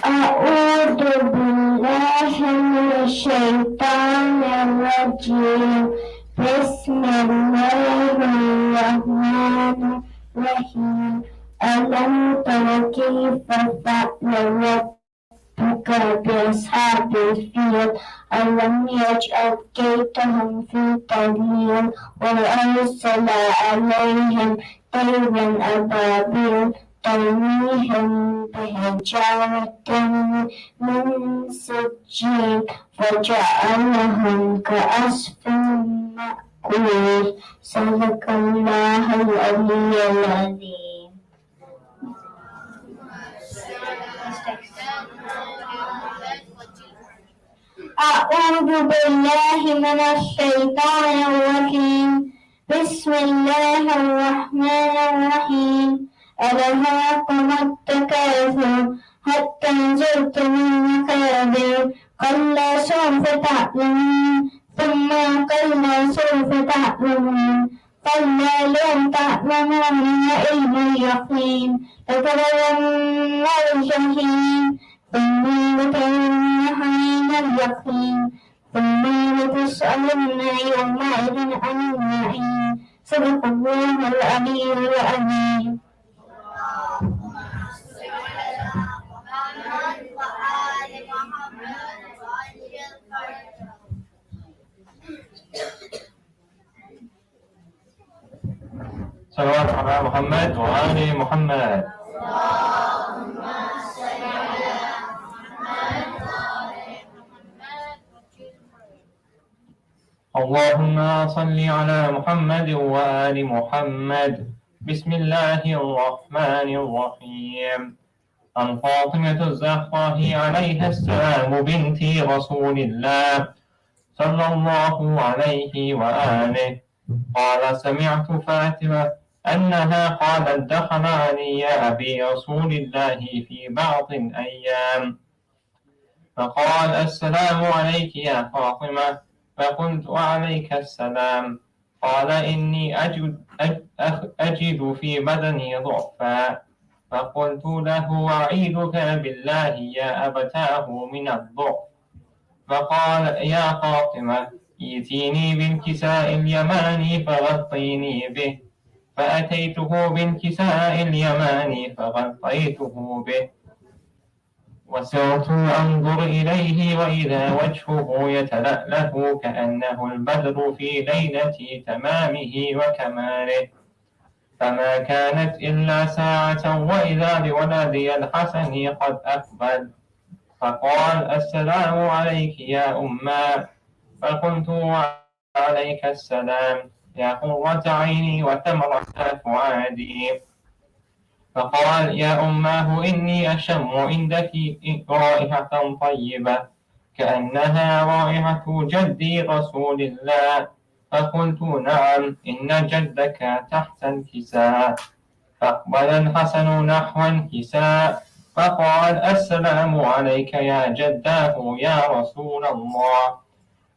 أعوذ بالله من الشيطان الرجيم بسم الله الرحمن الرحيم ألم تر كيف فعل ربك بأصحاب الفيل ألم يجعل كيدهم في تضليل وأرسل عليهم طيرا أبابيل ترميهم بحجارة من سجيل فجعلهم كعصف مأكول صدق الله العلي العظيم. أعوذ بالله من الشيطان الرجيم بسم الله الرحمن الرحيم ألهاكم التكاثر حتى زرتم المقابر كلا سوف تعلمون ثم كلا سوف تعلمون كلا لو تعلمون علم اليقين لترون الجحيم ثم لترون اليقين ثم لتسألن يومئذ عن النعيم صدق الله العلي العظيم. صلوات على محمد وآل محمد. اللهم صل على محمد وآل محمد. بسم الله الرحمن الرحيم. عن فاطمة الزهراء عليها السلام بنت رسول الله صلى الله عليه وآله قال سمعت فاطمة أنها قالت دخل علي أبي رسول الله في بعض الأيام فقال السلام عليك يا فاطمة فقلت وعليك السلام قال إني أجد في بدني ضعفا فقلت له أعيذك بالله يا أبتاه من الضعف فقال يا فاطمة ائتيني بالكساء اليماني فغطيني به فأتيته بالكساء اليماني فغطيته به وسرت أنظر إليه وإذا وجهه يتلألأ كأنه البدر في ليلة تمامه وكماله فما كانت إلا ساعة وإذا بولدي الحسن قد أقبل فقال السلام عليك يا أمّا فقلت وعليك السلام يا قرة عيني وثمرة فؤادي فقال يا أماه إني أشم عندك رائحة طيبة كأنها رائحة جدي رسول الله فقلت نعم إن جدك تحت الكساء فأقبل الحسن نحو الكساء فقال السلام عليك يا جداه يا رسول الله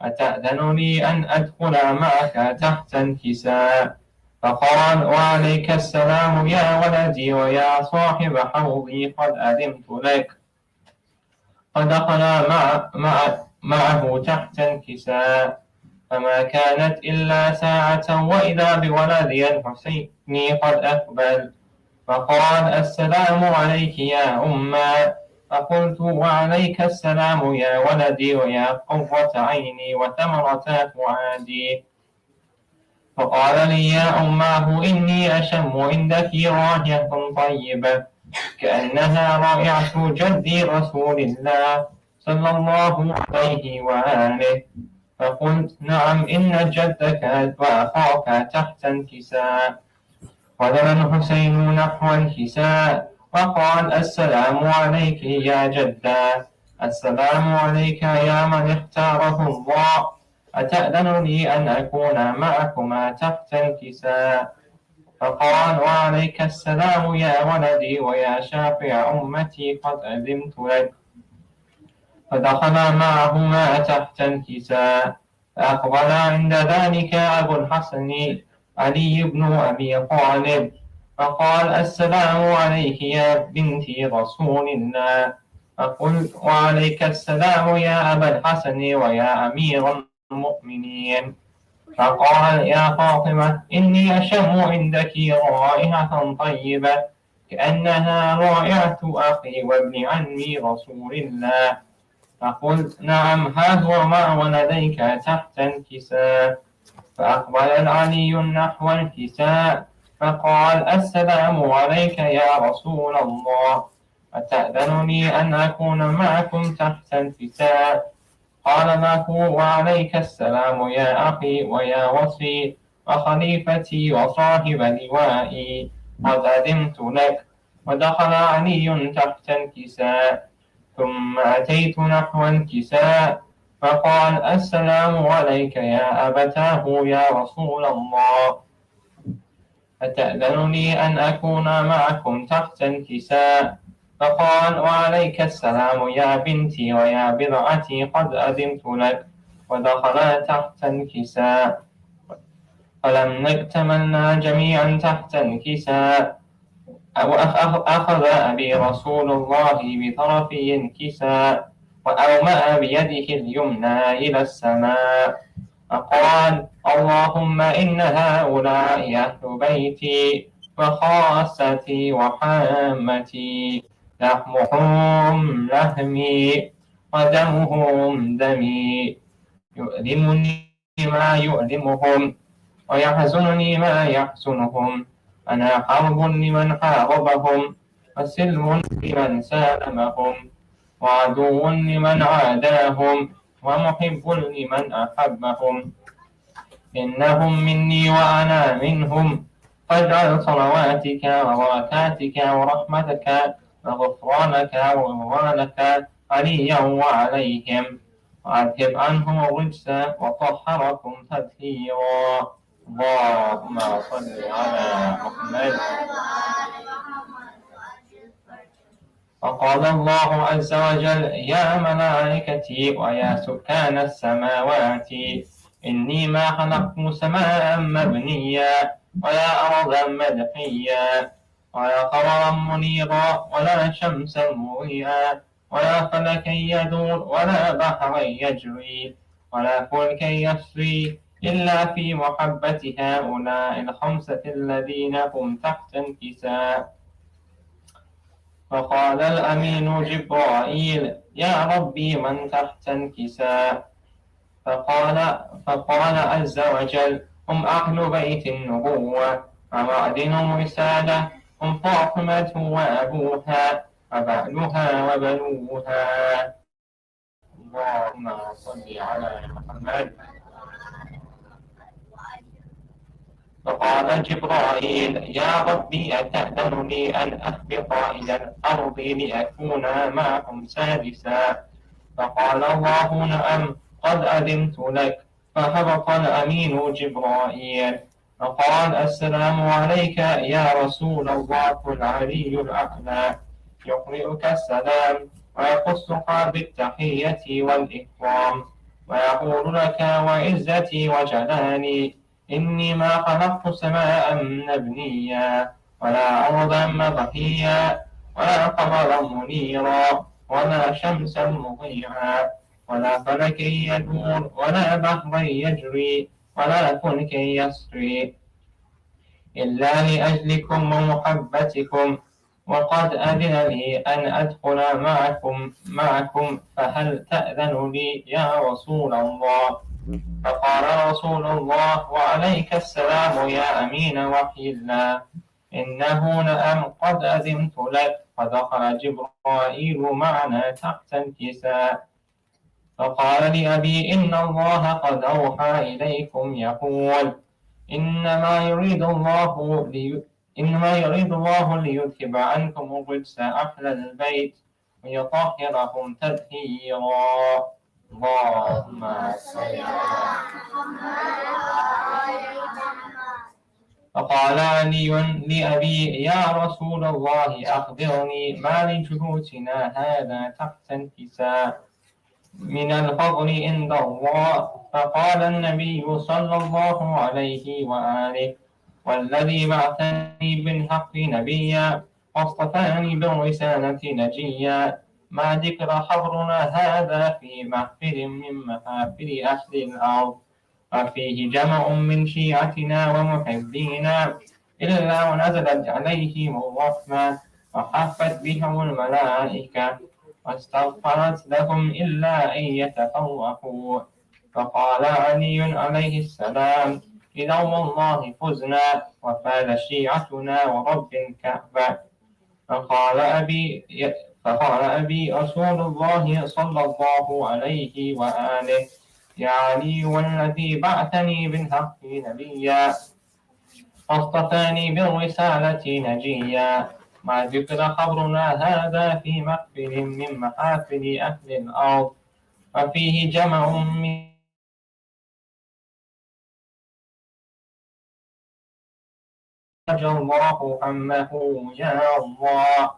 أتأذن لي أن أدخل معك تحت الكساء فقال وعليك السلام يا ولدي ويا صاحب حوضي قد أذنت لك فدخل معه تحت الكساء فما كانت إلا ساعة وإذا بولدي الحسين قد أقبل فقال السلام عليك يا أمّا فقلت وعليك السلام يا ولدي ويا قرة عيني وثمرة فؤادي فقال لي يا أماه إني أشم عندك رائحة طيبة كأنها رائحة جدي رسول الله صلى الله عليه وآله فقلت نعم إن جدك وأخاك تحت الكساء ودنا الحسين نحو الكساء وقال السلام عليك يا جدا السلام عليك يا من اختاره الله أتأذن لي أن أكون معكما تحت الكساء فقال وعليك السلام يا ولدي ويا شافع أمتي قد أذنت لك فدخل معهما تحت الكساء فأقبل عند ذلك أبو الحسن علي بن أبي طالب فقال السلام عليك يا بنت رسول الله. فقلت وعليك السلام يا أبا الحسن ويا أمير المؤمنين. فقال يا فاطمة إني أشم عندك رائحة طيبة كأنها رائحة أخي وابن عمي رسول الله. فقلت نعم ها هو ما ولديك تحت الكساء. فأقبل علي نحو الكساء فقال السلام عليك يا رسول الله أتأذنني أن أكون معكم تحت الكساء؟ قال ما هو وعليك السلام يا أخي ويا وصي وخليفتي وصاحب لوائي قد أذنت لك. ودخل علي تحت الكساء ثم أتيت نحو الكساء فقال السلام عليك يا أبتاه يا رسول الله أتأذنني أن أكون معكم تحت الكساء؟ فقال وعليك السلام يا بنتي ويا بضعتي قد أذنت لك. ودخلا تحت الكساء فلما اكتملنا جميعا تحت الكساء أخذ أبي رسول الله بطرفي الكساء وأومأ بيده اليمنى إلى السماء فقال اللهم إن هؤلاء أهل بيتي وخاصتي وحامتي لحمهم لحمي ودمهم دمي يؤلمني ما يؤلمهم ويحزنني ما يحزنهم. أنا حرب لمن حاربهم وسلم لمن سالمهم وعدو لمن عاداهم ومحب لمن أحبهم. إنهم مني وأنا منهم. فاجعل صلواتك وبركاتك ورحمتك وغفرانك ورضوانك عليا وعليهم وأذهب عنهم الرجس وطهركم تطهيرا. اللهم صل على محمد. وقال الله عز وجل يا ملائكتي ويا سكان السماوات إني ما خلقت سماء مبنيا ولا أرضا مدحيا ولا قمرا منيرا ولا شمسا مضيئا ولا فلكا يدور ولا بحرا يجري ولا فلكا يسري إلا في محبة هؤلاء الخمسة الذين هم تحت الكساء. فقال الأمين جبرائيل يا ربي من تحت الكساء؟ فقال عز وجل هم أهل بيت النبوة ومعدن الرسالة هم فاطمة وأبوها وبعلها وبنوها. اللهم صل على محمد. فقال جبرائيل يا ربي أتأذن لي أن أهبط إلى الأرض لأكون معهم سادسا؟ فقال الله نعم قد أذنت لك. فهبط الأمين جبرائيل فقال السلام عليك يا رسول الله العلي الأعلى يقرئك السلام ويخصك بالتحية والإكرام ويقول لك وعزتي وجلالي إني ما خلقت سماء مبنيا ولا أرضا مضحيا ولا قمرا منيرا ولا شمسا مضيعا ولا فلكا يدور ولا بحرا يجري ولا فلكا يسري إلا لأجلكم ومحبتكم. وقد أذن لي أن أدخل معكم فهل تأذن لي يا رسول الله؟ فقال رسول الله وعليك السلام يا أمين وحي الله إنه نعم قد أذنت لك. فدخل جبرائيل معنا تحت الكساء فقال لأبي إن الله قد أوحى إليكم يقول إنما يريد الله ليذهب عنكم الرجس أهل البيت ويطهرهم تطهيرا. اللهم صل على فقال علي لأبي يا رسول الله أخبرني ما لجلوسنا هذا تحت الكساء من الفضل عند الله؟ فقال النبي صلى الله عليه وآله والذي بعثني بالحق نبيا واصطفاني بالرسالة نجيا ما ذكر حبرنا هذا في محفل من محافل أهل الأرض وفيه جمع من شيعتنا ومحبينا إلا ونزلت عليهم الرحمة وحفت بهم الملائكة واستغفرت لهم إلا أن يتفرقوا. فقال علي عليه السلام إذا والله فزنا وفاز شيعتنا ورب الكعبة. فقال أبي رسول الله صلى الله عليه وآله يا علي والذي بعثني بالحق نبيا واصطفاني بالرسالة نجيا ما ذكر خبرنا هذا في محفل من محافل أهل الأرض وفيه جمع من الله همه يا الله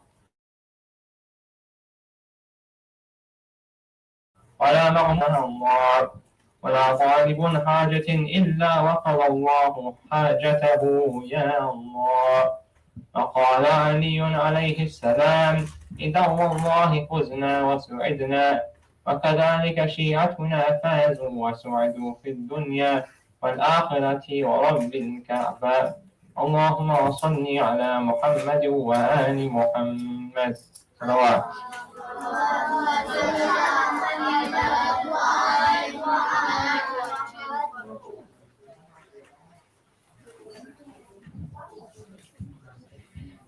ولا مغنى الله ولا طالب حاجة إلا وقضى الله حاجته يا الله. وقال علي عليه السلام إذا والله فزنا وسعدنا وكذلك شيعتنا فازوا وسعدوا في الدنيا والآخرة ورب الكعبة. اللهم صل على محمد وآل محمد. صلوات.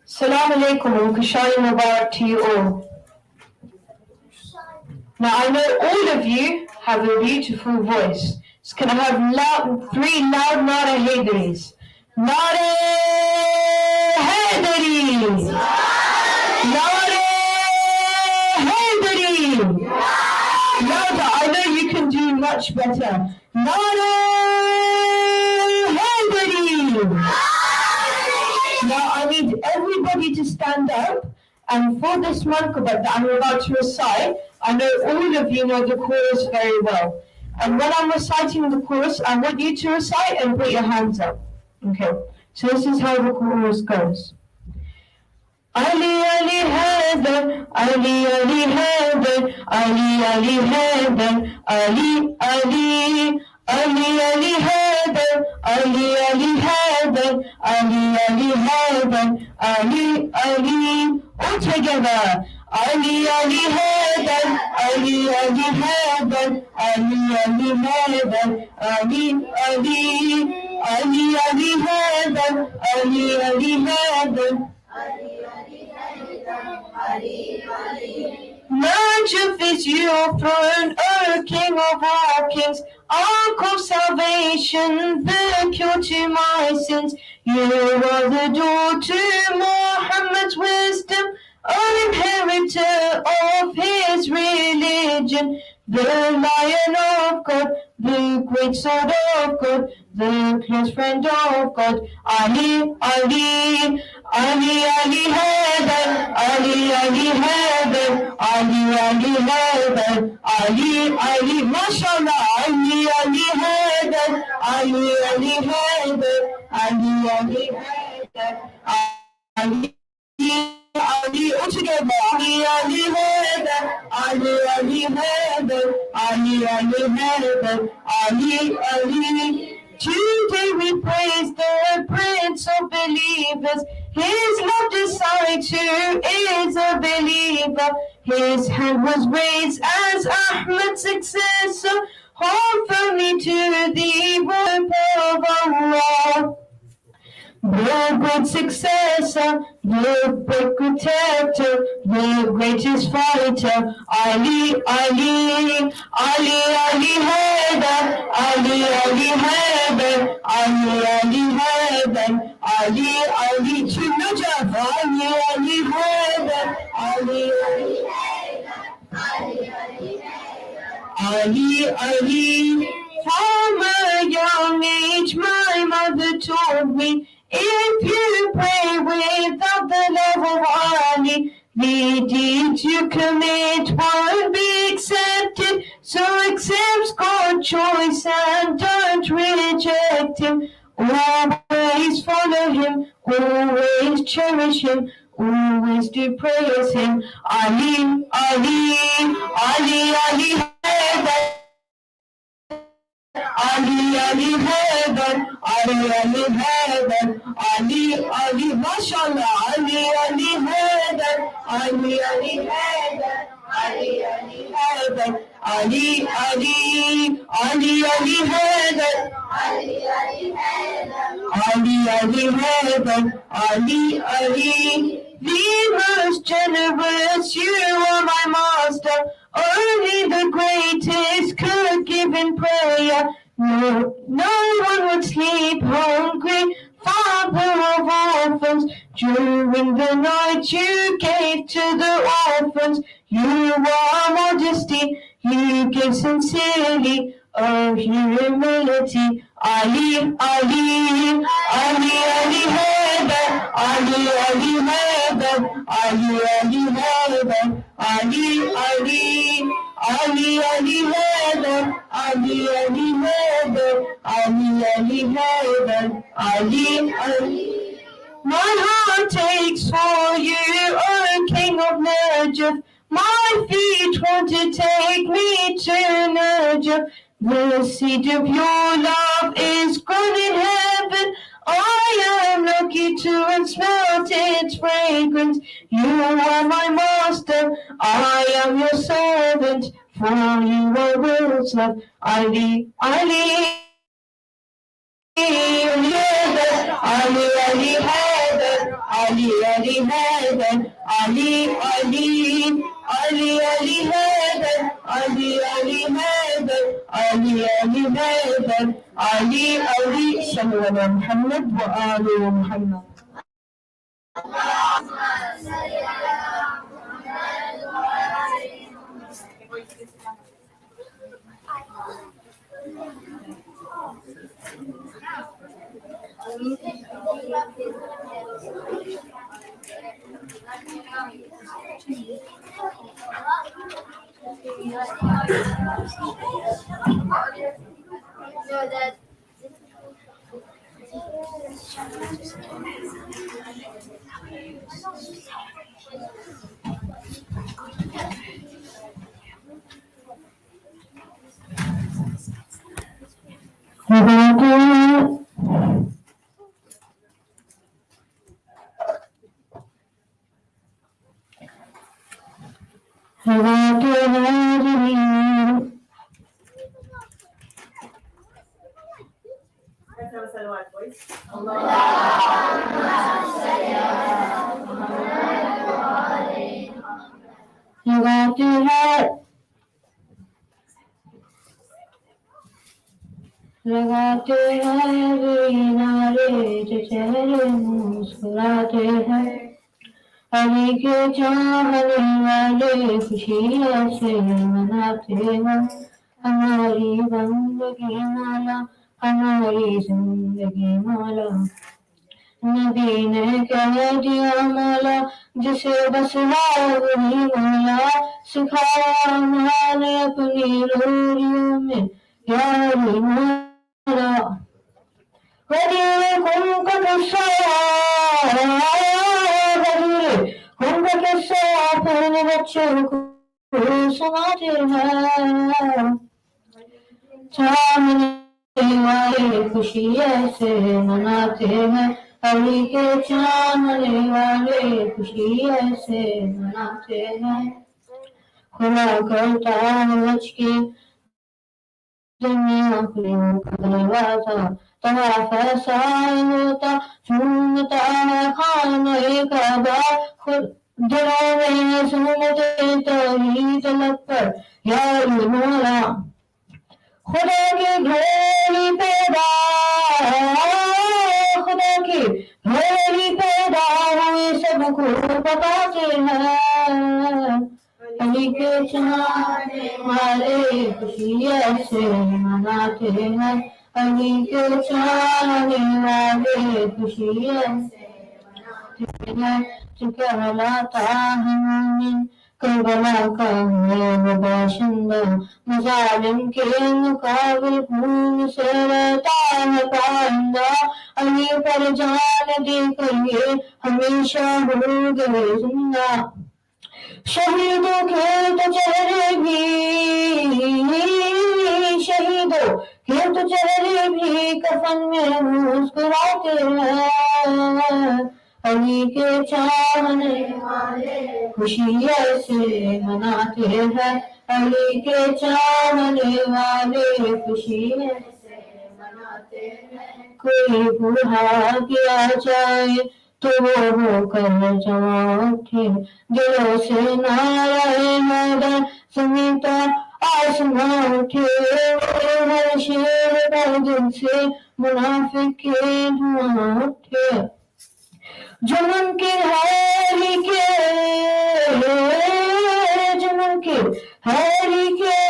Assalamu alaikum and Kushai Mubarak to you all. Now I know all of you have a beautiful voice. So can I have three loud Nara Haydaris? Nara Haydari! Nara Haydari! Louder, I know you can do much better. Nara Haydari! Now I need everybody to stand up, and for this manqabat that I'm about to recite, I know all of you know the chorus very well. And when I'm reciting the chorus, I want you to recite and put your hands up. Okay, so this is how the chorus goes. Ali Ali Haydar, Ali Ali Haydar, Ali Ali Haydar, Ali Ali. Ali Ali Haydar, Ali Ali Haydar, Ali Ali Haydar, Ali Ali. All together. Ali Ali Haydar, Ali Ali Haydar, Ali Ali Haydar, Ali Ali. Ali Ali Haydar, Ali Ali Haydar. Najaf is your throne, O King of all kings, Ark of salvation, the cure to my sins. You are the door to Muhammad's wisdom, inheritor of his religion, the Lion of God, the great sword of God, the close friend of God. Ali, Ali, Ali, Ali Haydar, Ali, Ali Haydar, Ali, Ali Haydar, Ali, Ali, mashallah, Ali, Ali Haydar, Ali, Ali Haydar, Ali, Ali Haydar, Ali, Ali, all together. Ali, Ali Haydar, Ali, Ali Haydar, Ali, Ali Haydar, Ali, Ali. Today we praise the Prince of Believers. His love disciple is a believer. His hand was raised as Ahmad's successor. Hold firmly to the rope of Allah. The great successor, the great protector, the greatest fighter, Ali, Ali, Ali, Ali Haydar, Ali, Ali Haydar, Ali, Ali Haydar, Ali, Ali to Najaf, Ali, Ali Haydar, Ali, Ali Haydar, Ali, Ali Haydar, Ali, Ali. From a young age, my mother told me, if you pray without the love of Ali, the deeds you commit won't be accepted. So accept God's choice and don't reject Him. Always follow always cherish him, always do praise him. Ali, Ali, Ali, Ali, Haidar. Ali, Ali, Haidar, Ali, Ali, Haidar, Ali, Ali, mashallah, Ali, Ali, Haidar, Ali, Ali, Haidar, Ali, Ali, Haidar, Ali, Ali, Ali, Ali, Haidar, Ali, Ali, Haidar, Ali, Ali, Haidar, Ali, Ali, the most generous, you are my master. Only the greatest could give in prayer. No one would sleep hungry. Father of orphans, during the night you gave to the orphans. You are majesty, you give sincerely. Oh, humility. Ali, Ali, Ali, Ali, Haidar, Ali, Ali, Haidar, Ali, Ali, Haidar, Ali, Ali, Ali, Ali, Haidar, Ali, Ali, Haidar, Ali, Ali, Haidar, Ali, Ali. My heart takes for you, O King of Najaf. My feet want to take me to Najaf. The seed of your love is grown in heaven. I am lucky to have smelt its fragrance. You are my master, I am your servant. For you are world's love. Ali, Ali. Ali, Ali, Haidar, Ali, Ali, Haidar, Ali, Ali, Ali, Ali, Haidar, Ali, Ali, Haidar, Ali, Ali, Haidar, Ali, Ali. Sallu ala Muhammad wa ali Muhammad. लगाते हैं नारे जो चेहरे मुस्कुराते हैं अली के चाहने वाले खुशियाँ से मनाते हैं हमारी बंदगी मौला हमारी जिंदगी मौला नबी ने कह दिया मौला जिसे बस वही मौला सिखाया हमने अपनी रोरियों में यारी मौला अपने बच्चों को सुनाते हैं चाहने वाले खुशी ऐसे मनाते हैं अली के चाहने वाले खुशी ऐसे मनाते हैं खुदा करता हज की दुनिया दरवाजा तवाफ ऐसा होता झूमता है खाने काबा दिलों में सुनते तौहीद लब पर या मौला खुदा की घोड़ी पैदा खुदा की घोड़ी पैदा हुई सबको बताते हैं अली के चाहने वाले खुशी ऐसे मनाते हैं अली के चाहने वाले खुशी ऐसे कहलाता है मोमिन کربلا کا ہے وہ باشندہ مظالم کے مقابل خون سے رہتا ہے پائندہ علی پر جان دے کر یہ ہمیشہ ہو گئے زندہ شہیدوں کے تو چہرے بھی شہیدوں کے تو چہرے بھی کفن میں مسکراتے ہیں علی کے چاہنے والے خوشی ایسے مناتے ہیں علی کے چاہنے والے خوشی ایسے مناتے ہیں کوئی برا کیا جائے تو وہ ہو کر جوان اٹھے دلوں سے نعرہ حیدر زمین پر آسمان اٹھے ہر شیر پر دل سے منافق کے دھواں اٹھے جو ممکن ہے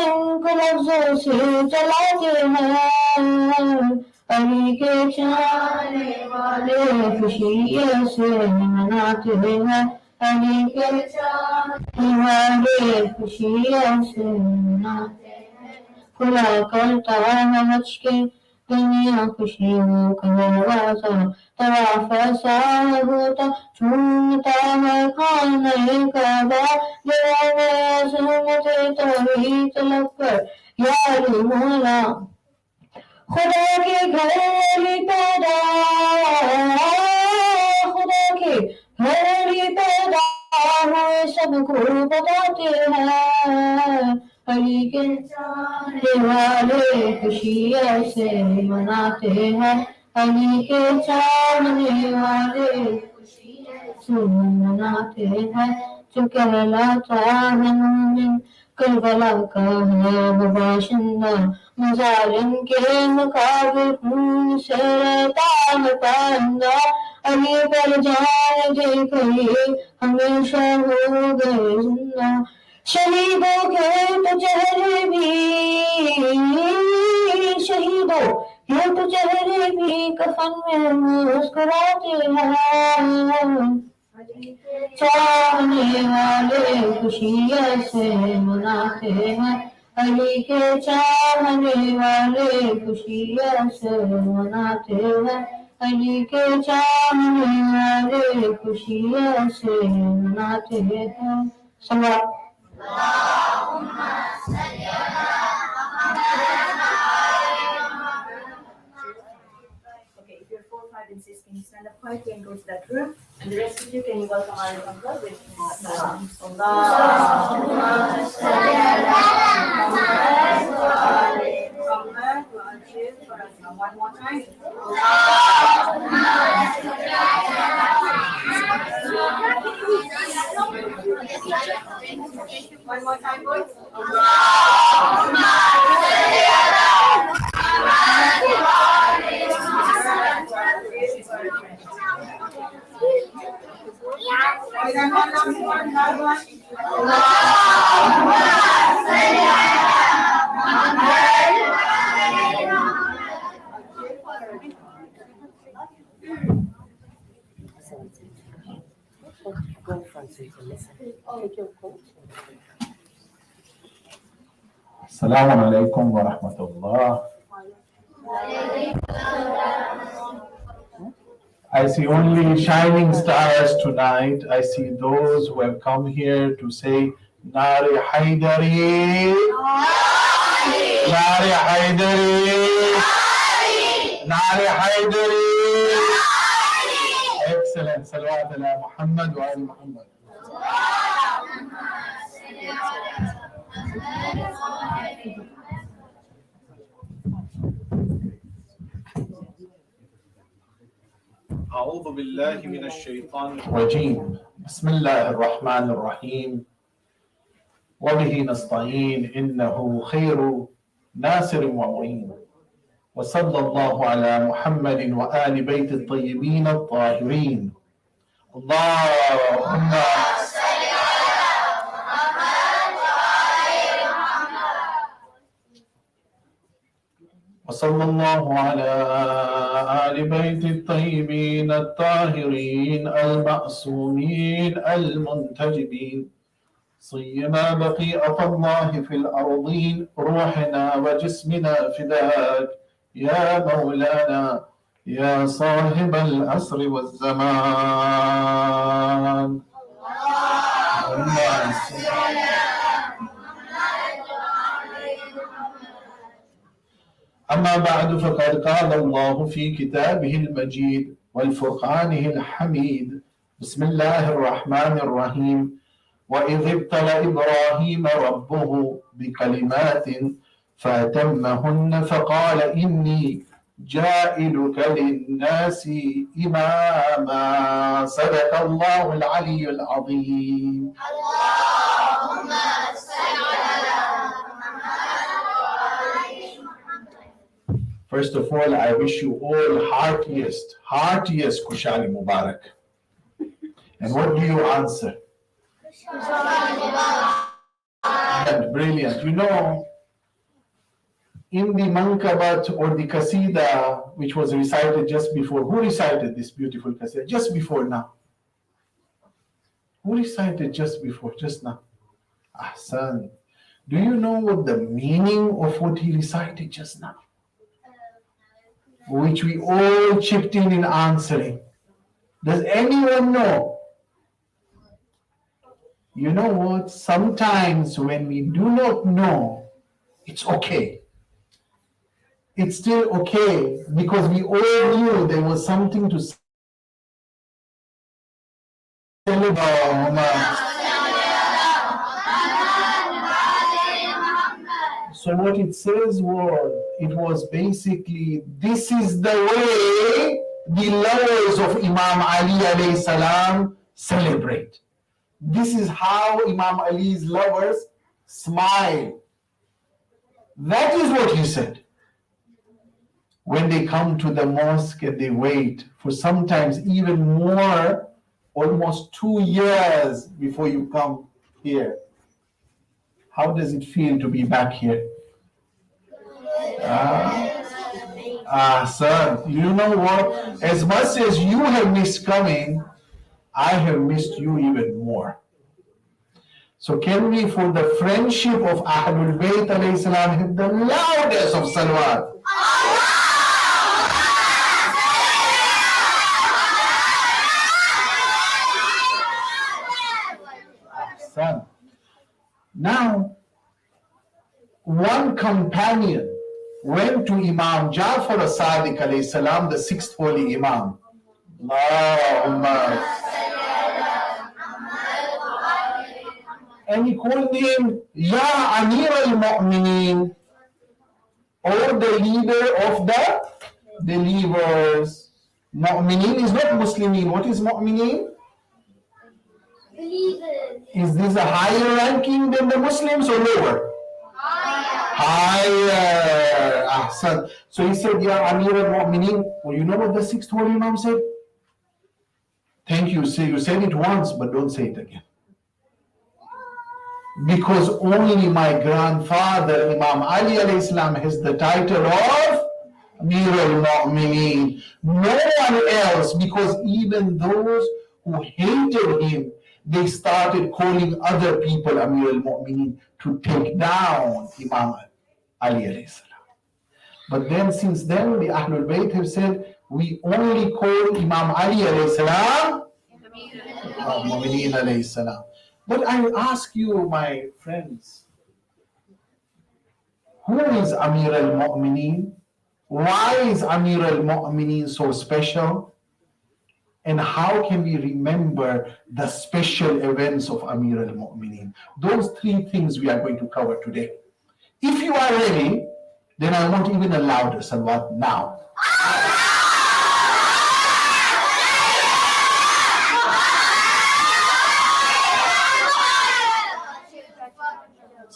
ان کو لفظوں سے چلاتے ہیں علی کے چاہنے والے خوشی سے مناتے ہیں علی کے چاہنے والے خوشی سے مناتے ہیں کھلا کرتا ہے بچ کے دنیا خوشیوں کا دروازہ طواف ایسا ہوتا جھومتا ہے خانہ کعبہ دلوں میں عظمت توحید طلب کر یا علی مولا خدا کے گھر پیدا ہوئے سب کو بتاتے ہیں علی کے چاہنے والے خوشی ایسے مناتے ہیں علی کے چاہنے والے خوشی ایسے مناتے ہیں جو کہلاتا ہے مومن کربلا کا ہے وہ باشندہ مظالم کے مقابل خون سے رہتا ہے پائندہ علی پر جان دے کر یہ ہمیشہ ہو گئے زندہ شہیدوں کے تو چہرے بھی کفن میں مسکراتے ہیں چاہنے والے خوشی ایسے مناتے ہیں علی کے چاہنے والے خوشی ایسے مناتے ہیں علی کے چاہنے والے خوشی ایسے مناتے ہیں Okay, if you're 4, 5, and 6, can you stand up quietly and go to that room? And the rest of you, can you welcome our uncle with Allahumma salli ala Muhammad wa ajil farazna. One more time. One more time, boys. Go in front so you can listen. Take your coat. Assalamu alaikum wa rahmatullah. I see only shining stars tonight. I see those who have come here to say Nari Haidari. Nari Haidari. Nari Haidari. Excellent. Salawat ala Muhammad wa ala Muhammad. أعوذ بالله من الشيطان الرجيم بسم الله الرحمن الرحيم وبه نستعين إنه خير ناصر ومعين وصلى الله على محمد وآل بيت الطيبين الطاهرين اللهم صل على محمد وآل محمد وصلى الله على آل بيت الطيبين الطاهرين المعصومين المنتجبين صيما بقية الله في الأرضين روحنا وجسمنا فداك يا مولانا يا صاحب العصر والزمان. أما بعد فقد قال الله في كتابه المجيد والفرقانه الحميد بسم الله الرحمن الرحيم وإذ ابتلى إبراهيم ربه بكلمات فأتمهن فقال إني جائلك للناس إماما. صدق الله العلي العظيم. اللهم صل على First of all, I wish you all heartiest Kushali Mubarak. And what do you answer? Brilliant. You know, in the Mankabat or the Qasida, which was recited just before, who recited this beautiful Qasida? Just before now. Who recited just before, just now? Ahsan. Do you know what the meaning of what he recited just now? Which we all chipped in answering. Does anyone know? You know what? Sometimes when we do not know, it's okay. It's still okay because we all knew there was something to celebrate. So what it says was basically, this is the way the lovers of Imam Ali alayhi salam celebrate. This is how Imam Ali's lovers smile. That is what he said. When they come to the mosque and they wait for sometimes even more, almost 2 years before you come here. How does it feel to be back here? Sir, you know what? As much as you have missed coming, I have missed you even more. So can we, for the friendship of Ahlul Bayt alayhi salam, hit the loudest of salawat? Son. Now, one companion went to Imam Jafar as-Sadiq alayhi salam, the sixth holy Imam. Allahumma. And he called him Ya Amir al-Mu'mineen, or the leader of the believers. Mu'mineen is not Muslimin. What is Mu'mineen? believers. Is this a higher ranking than the Muslims or lower? Higher. Ahsan. So he said, Ya Amir al-Mu'mineen. Well, you know what the sixth holy Imam said? Thank you. So you said it once, but don't say it again. Because only my grandfather, Imam Ali alayhi salam, has the title of Amir al-Mu'mineen. No one else, because even those who hated him, they started calling other people Amir al-Mu'mineen to take down Imam Ali alayhi salam. But then, since then, the Ahlul Bayt have said, we only call Imam Ali alayhi salam Mu'mineen alayhi salam. But I ask you, my friends, who is Amir al-Mu'mineen? Why is Amir al-Mu'mineen so special? And how can we remember the special events of Amir al-Mu'mineen? Those three things we are going to cover today. If you are ready, then I want even a louder salawat now.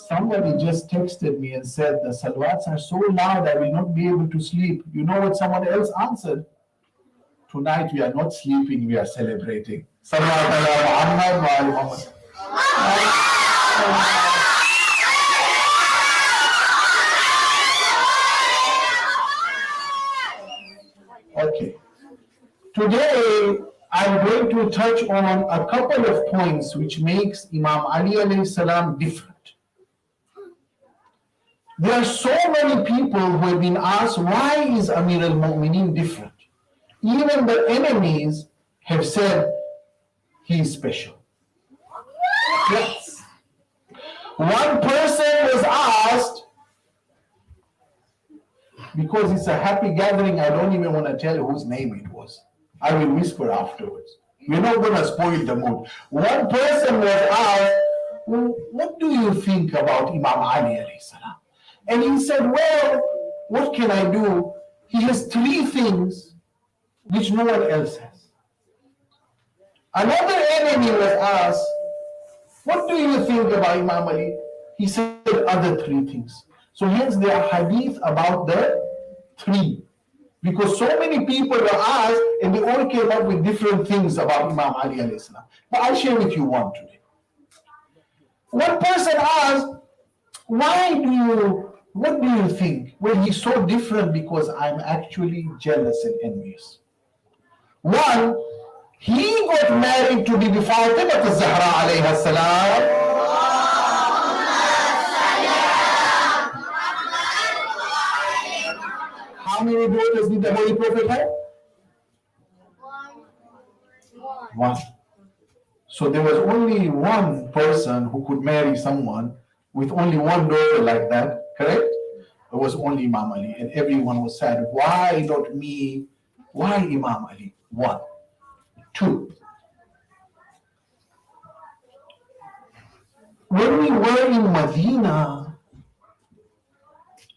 Somebody just texted me and said the salawats are so loud I will not be able to sleep. You know what someone else answered? Tonight we are not sleeping, we are celebrating. Salawat ala Muhammad wa ali Muhammad. Okay. Today I'm going to touch on a couple of points which makes Imam Ali alayhi salam different. There are so many people who have been asked, why is Amir al-Mu'mineen different? Even the enemies have said he is special. Yes. One person was asked, because it's a happy gathering, I don't even want to tell whose name it was. I will whisper afterwards. We're not going to spoil the mood. One person was asked, well, what do you think about Imam Ali alayhi salam? And he said, well, what can I do? He has three things which no one else has. Another enemy was asked, what do you think about Imam Ali? He said other three things. So hence there are hadith about the three. Because so many people were asked and they all came up with different things about Imam Ali alayhi salam. But I'll share with you one today. One person asked, what do you think? Well, he's so different because I'm actually jealous and envious. One, he got married to Bibi Fatima al-Zahra alayha salam. How many daughters did the Holy Prophet have? One. So there was only one person who could marry someone with only one daughter like that, correct? It was only Imam Ali, and everyone was sad. Why not me? Why Imam Ali? One. Two. When we were in Medina,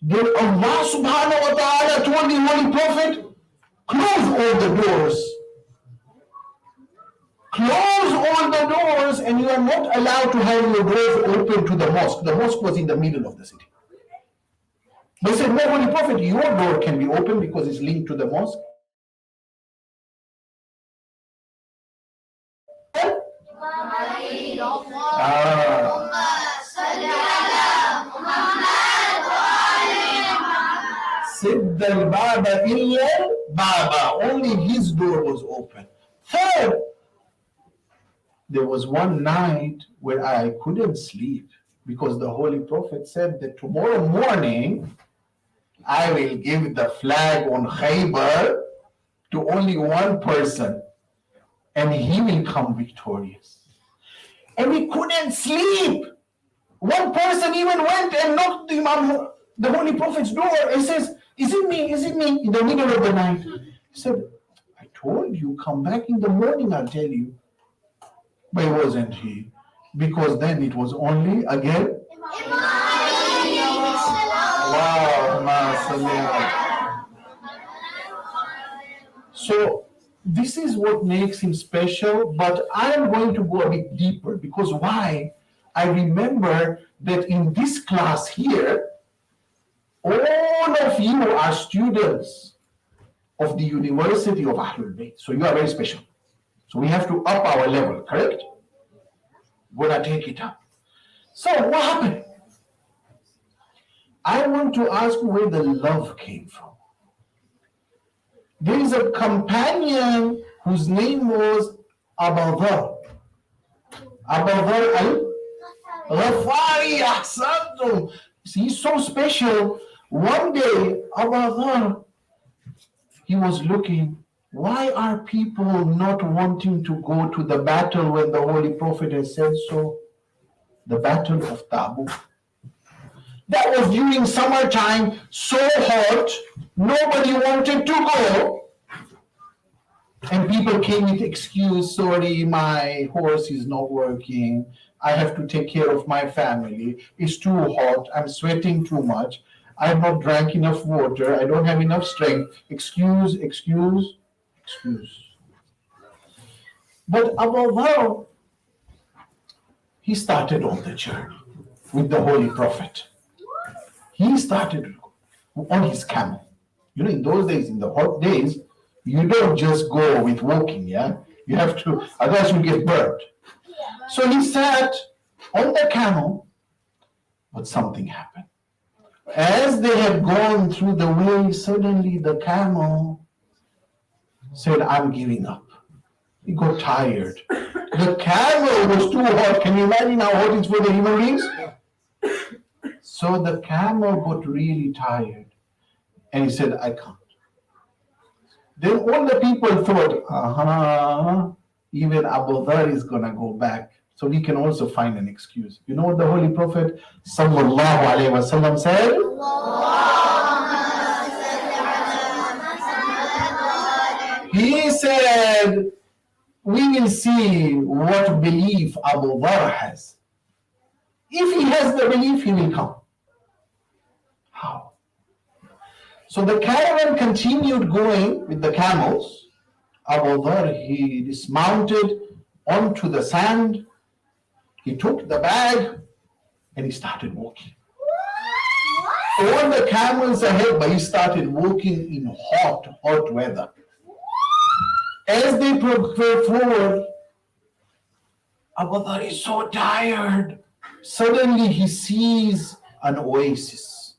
then Allah subhanahu wa ta'ala told the Holy Prophet, close all the doors. Close all the doors, and you are not allowed to have your doors open to the mosque. The mosque was in the middle of the city. They said, no, Holy Prophet, your door can be open because it's linked to the mosque. Sidd al-Baba illa Baba. Only his door was open. Third, there was one night where I couldn't sleep because the Holy Prophet said that tomorrow morning I will give the flag on Khaybar to only one person and he will come victorious. And we couldn't sleep. One person even went and knocked the Holy Prophet's door and says, is it me? Is it me? In the middle of the night. He said, I told you, come back in the morning, I'll tell you. But it wasn't he. Because then it was only, again, wow. So this is what makes him special, but I am going to go a bit deeper because why? I remember that in this class here, all of you are students of the University of Ahlul Bayt. So you are very special. So we have to up our level, correct? We're gonna take it up. So what happened? I want to ask where the love came from. There is a companion whose name was Abu Dhar. Abu Dhar al-Ghafari, ahsantum. He's so special. One day, Abu Dhar, he was looking, why are people not wanting to go to the battle when the Holy Prophet has said so? The battle of Tabuk. That was during summertime, so hot, nobody wanted to go. And people came with excuse, sorry, my horse is not working. I have to take care of my family. It's too hot. I'm sweating too much. I have not drank enough water. I don't have enough strength. Excuse. But Abu Dhar, he started on the journey with the Holy Prophet. He started on his camel. You know, in those days, in the hot days, you don't just go with walking, yeah? You have to, otherwise you get burnt. So he sat on the camel, but something happened. As they had gone through the way, suddenly the camel said, I'm giving up. He got tired. The camel was too hot. Can you imagine how hot it is for the human beings? So the camel got really tired. And he said, I can't. Then all the people thought, even Abu Dhar is going to go back. So we can also find an excuse. You know what the Holy Prophet sallallahu alaihi wasallam said? He said, we will see what belief Abu Dhar has. If he has the belief, he will come. How? So the caravan continued going with the camels. Abu Dhar, he dismounted onto the sand. He took the bag and he started walking. All the camels ahead, but he started walking in hot weather. As they progressed forward, Abu Dhar is so tired. Suddenly he sees an oasis.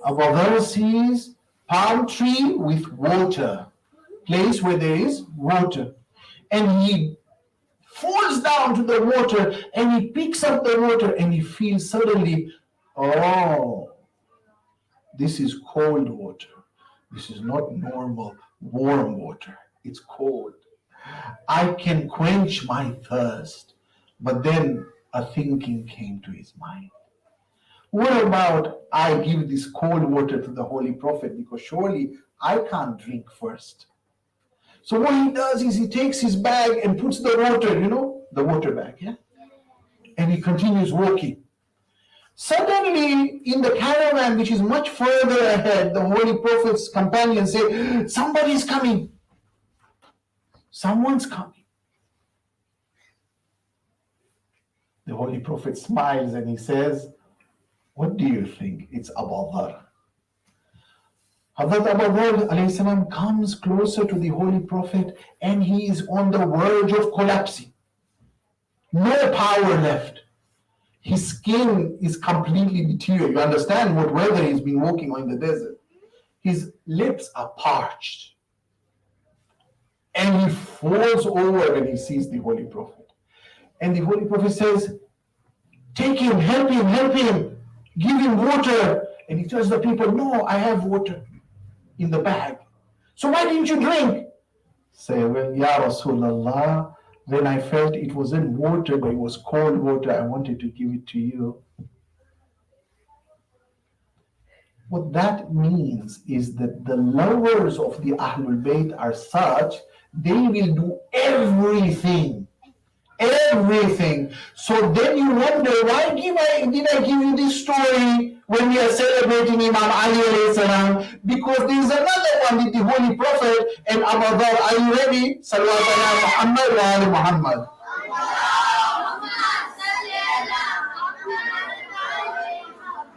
Abu Dhar sees palm tree with water, place where there is water. And he falls down to the water and he picks up the water and he feels suddenly, oh, this is cold water. This is not normal warm water. It's cold. I can quench my thirst. But then a thinking came to his mind. What about I give this cold water to the Holy Prophet, because surely I can't drink first. So what he does is he takes his bag and puts the water, the water bag, yeah? And he continues walking. Suddenly, in the caravan, which is much further ahead, the Holy Prophet's companions say, somebody's coming. Someone's coming. The Holy Prophet smiles and he says, what do you think? It's Abu Dhar. Hazrat Abu Dhar alayhi salam comes closer to the Holy Prophet and he is on the verge of collapsing. No power left. His skin is completely deteriorated. You understand what weather he's been walking on in the desert. His lips are parched. And he falls over when he sees the Holy Prophet. And the Holy Prophet says, take him, help him, give him water. And he tells the people, no, I have water in the bag. So why didn't you drink? Say, well, Ya Rasulullah, when I felt it wasn't water, but it was cold water, I wanted to give it to you. What that means is that the lovers of the Ahlul Bayt are such, they will do everything. So then you wonder, why did I give you this story when we are celebrating Imam Ali alayhi salam? Because there is another one with the Holy Prophet and Abu Dhar. Are you ready? Salawat ala Muhammad wa ala Muhammad.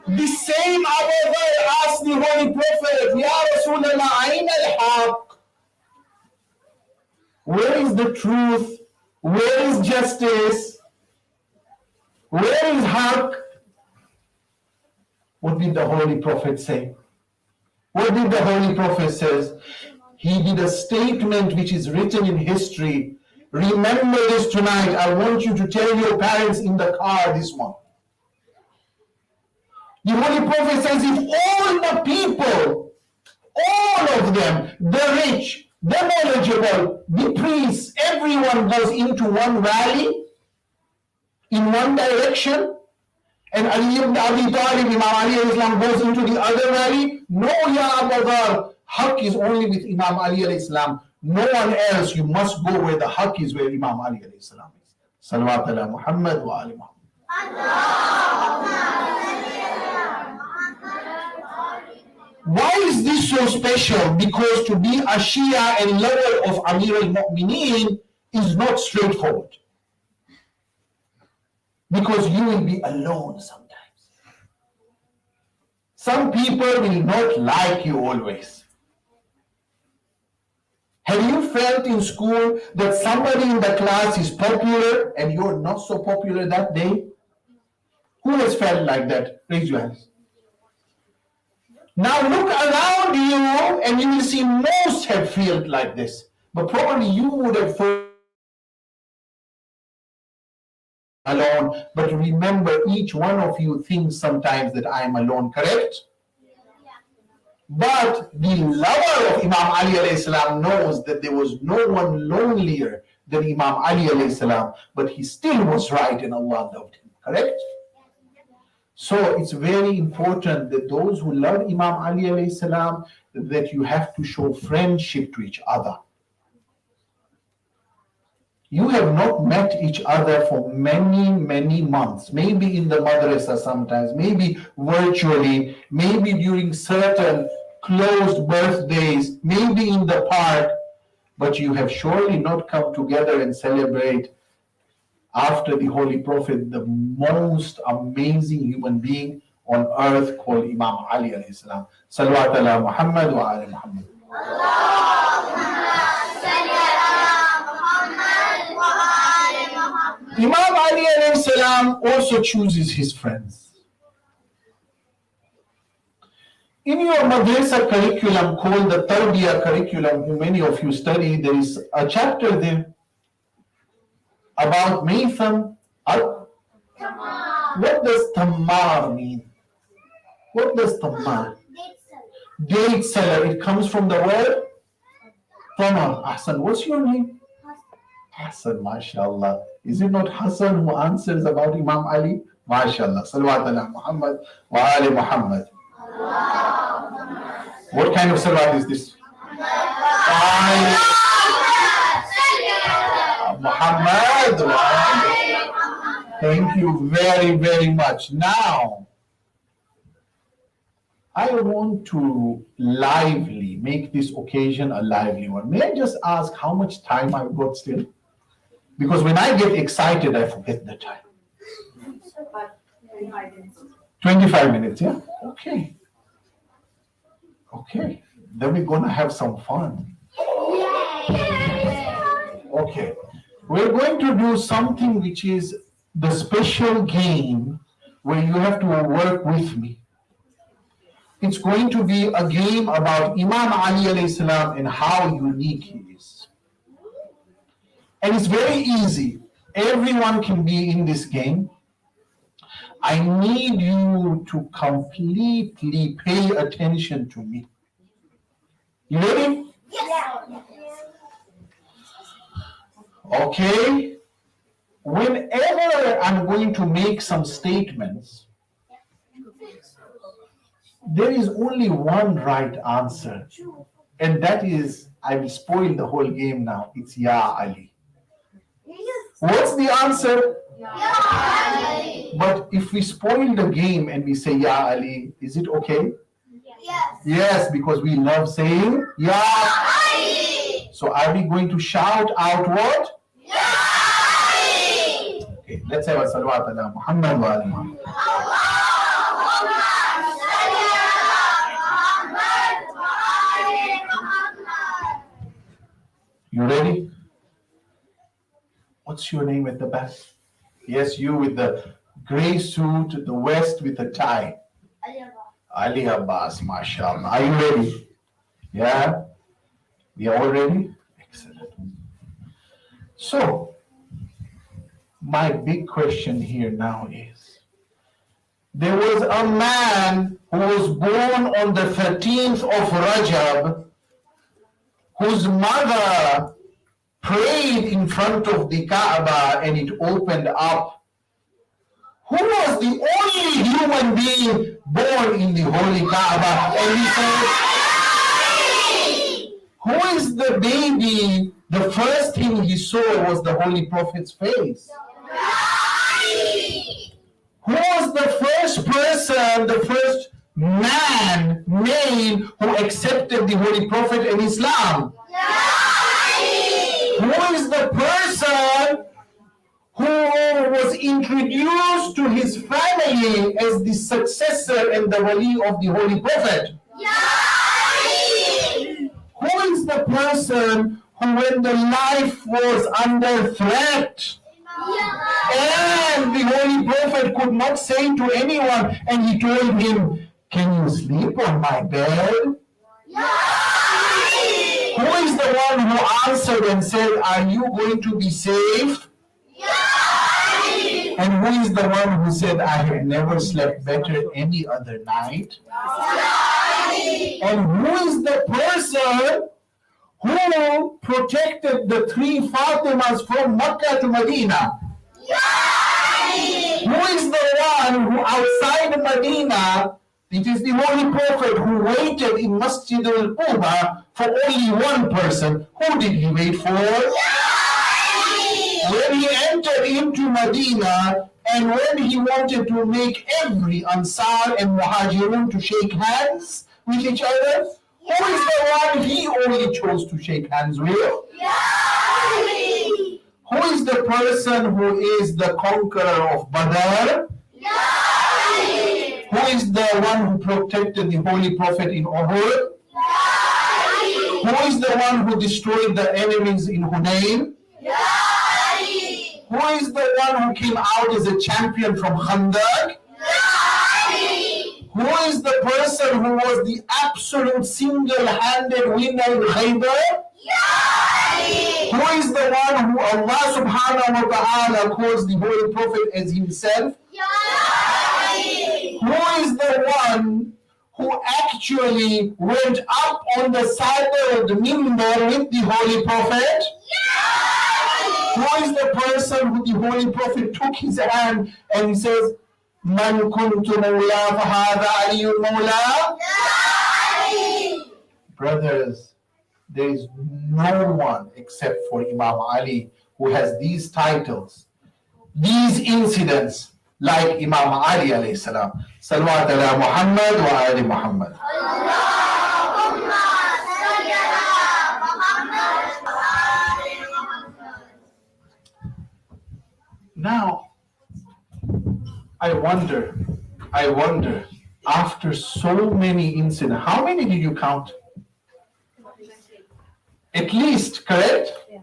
The same Abu Dhar asked the Holy Prophet, Ya Rasulullah, aina al-haq? Where is the truth? Where is justice? Where is haq? What did the Holy Prophet say? What did the Holy Prophet say? He did a statement which is written in history. Remember this tonight. I want you to tell your parents in the car this one. The Holy Prophet says, if all the people, all of them, the rich, the knowledgeable, the priests, everyone goes into one valley, in one direction, and Ali ibn Abi Talib, Imam Ali alayhi salam, goes into the other valley, no, Ya Abu Dhar, haq is only with Imam Ali alayhi salam. No one else. You must go where the haq is, where Imam Ali alayhi salam is. Salawat ala Muhammad wa ali Muhammad. Why is this so special? Because to be a Shia and lover of Amir al-Mu'mineen is not straightforward. Because you will be alone sometimes. Some people will not like you always. Have you felt in school that somebody in the class is popular and you're not so popular that day? Who has felt like that? Raise your hands. Now look around you and you will see most have felt like this. But probably you would have thought alone, but remember, each one of you thinks sometimes that I am alone, correct? But the lover of Imam Ali alayhi salam knows that there was no one lonelier than Imam Ali alayhi salam, but he still was right and Allah loved him, correct? So it's very important that those who love Imam Ali alayhi salam, that you have to show friendship to each other. You have not met each other for many, many months, maybe in the madrasa sometimes, maybe virtually, maybe during certain closed birthdays, maybe in the park, but you have surely not come together and celebrate after the Holy Prophet, the most amazing human being on earth called Imam Ali alayhi salam. Salawat ala Muhammad wa ala Muhammad. Imam Ali alayhi salam also chooses his friends. In your madrasa curriculum called the Tarbiyah curriculum, who many of you study, there is a chapter there about Maytham. What does Tammar mean? What does Tammar? Date seller. It comes from the word Tamar. Ahsan, what's your name? Hassan, mashallah. Is it not Hassan who answers about Imam Ali? Mashallah. Salawat ala Muhammad wa ali Muhammad. What kind of salawat is this? Muhammad. Thank you very, very much. Now, I want to make this occasion a lively one. May I just ask how much time I've got still? Because when I get excited, I forget the time. 25 minutes, yeah? Okay. Okay. Then we're going to have some fun. Okay. We're going to do something which is the special game where you have to work with me. It's going to be a game about Imam Ali alayhi salam and how unique he is. And it's very easy. Everyone can be in this game. I need you to completely pay attention to me. You ready? Yes. Okay. Whenever I'm going to make some statements, there is only one right answer. And that is, I will spoil the whole game now. It's Ya Ali. What's the answer? Ya Ali. But if we spoil the game and we say Ya Ali, is it okay? Yes. Yes, because we love saying Ya Ali. So are we going to shout out what? Ya Ali. Okay, let's have a salawat ala Muhammad wa ala Muhammad. You ready? What's your name at the back? Yes, you with the gray suit, the vest with the tie. Ali Abbas, mashallah. Are you ready? Yeah? We are all ready? Excellent. So, my big question here now is, there was a man who was born on the 13th of Rajab, whose mother prayed in front of the Kaaba and it opened up. Who was the only human being born in the holy Kaaba? And he said, who is the baby? The first thing he saw was the Holy Prophet's face. Who was the first person, the first man, male, who accepted the Holy Prophet and Islam? Who is the person who was introduced to his family as the successor and the wali of the Holy Prophet? Who is the person who, when the life was under threat, and the Holy Prophet could not say to anyone, and he told him, can you sleep on my bed? Who is the one who answered and said, are you going to be saved? And who is the one who said, I have never slept better any other night? And who is the person who protected the three Fatimas from Mecca to Medina? Who is the one who outside Medina, it is the Holy Prophet who waited in Masjid al-Quba for only one person. Who did he wait for? When he entered into Medina and when he wanted to make every Ansar and Muhajirun to shake hands with each other, who is the one he only chose to shake hands with? Who is the person who is the conqueror of Badr? Who is the one who protected the Holy Prophet in Uhud? Who is the one who destroyed the enemies in Hunayn? Who is the one who came out as a champion from Khandaq? Who is the person who was the absolute single-handed winner in Khaybar? Who is the one who Allah subhanahu wa ta'ala calls the Holy Prophet as himself? Who is the one who actually went up on the saddled minbar with the Holy Prophet? Who is the person who the Holy Prophet took his hand and he says, Man kuntu mawla fahadha aliyun mawla? Brothers, there is no one except for Imam Ali who has these titles, these incidents, like Imam Ali alayhi salam. Salawat ala Muhammad wa ali Muhammad. Now, I wonder, after so many incidents, how many did you count? At least, correct? Yeah.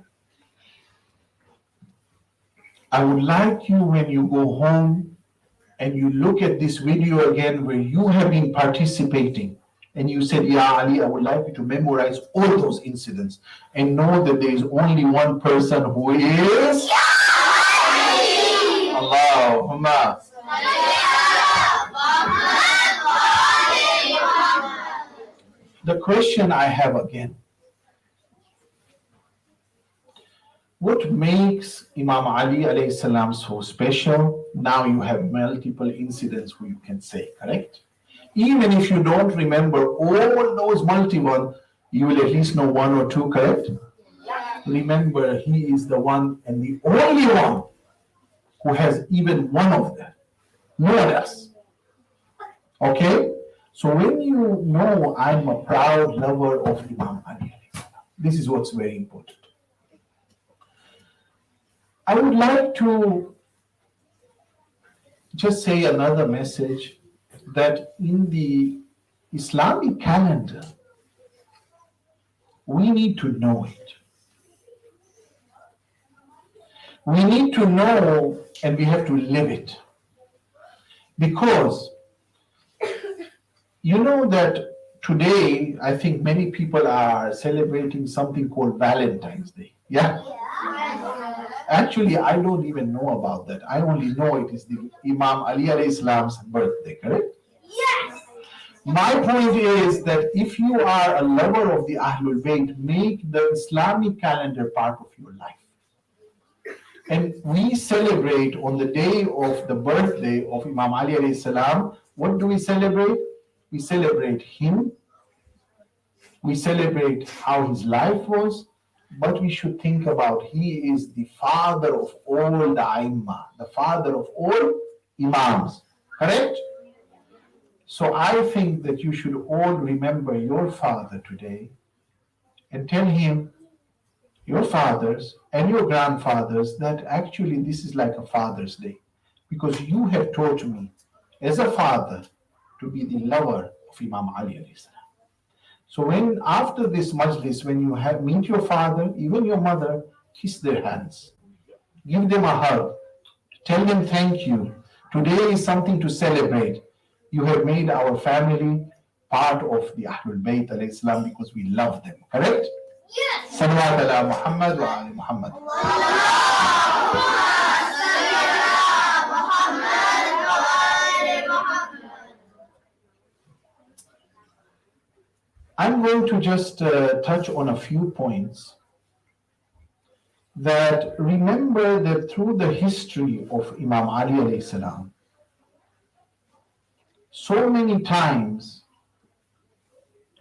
I would like you, when you go home and you look at this video again where you have been participating and you said, Ya Ali, I would like you to memorize all those incidents and know that there is only one person who is Allahumma. The question I have again, what makes Imam Ali alayhi salam so special? Now you have multiple incidents where you can say, correct? Even if you don't remember all those multiple, you will at least know one or two, correct? Remember, he is the one and the only one who has even one of them. No one else. Okay? So when you know I'm a proud lover of Imam Ali, this is what's very important. I would like to just say another message that in the Islamic calendar, we need to know it. We need to know and we have to live it. Because you know that today, I think many people are celebrating something called Valentine's Day. Yeah? Actually, I don't even know about that. I only know it is the Imam Ali alayhi salam's birthday, correct? Yes. My point is that if you are a lover of the Ahlul Bayt, make the Islamic calendar part of your life. And we celebrate on the day of the birthday of Imam Ali alayhi salam. What do we celebrate? We celebrate him. We celebrate how his life was. But we should think about he is the father of all the Aimma, the father of all Imams. Correct? So I think that you should all remember your father today and tell him, your fathers and your grandfathers, that actually this is like a Father's Day. Because you have taught me as a father to be the lover of Imam Ali alayhi salam. So when after this majlis, when you meet your father, even your mother, kiss their hands. Give them a hug. Tell them thank you. Today is something to celebrate. You have made our family part of the Ahlul Bayt alayhi salam because we love them. Correct? Yes. Salawat ala Muhammad wa ali Muhammad. I'm going to just touch on a few points that remember that through the history of Imam Ali alayhi salam, so many times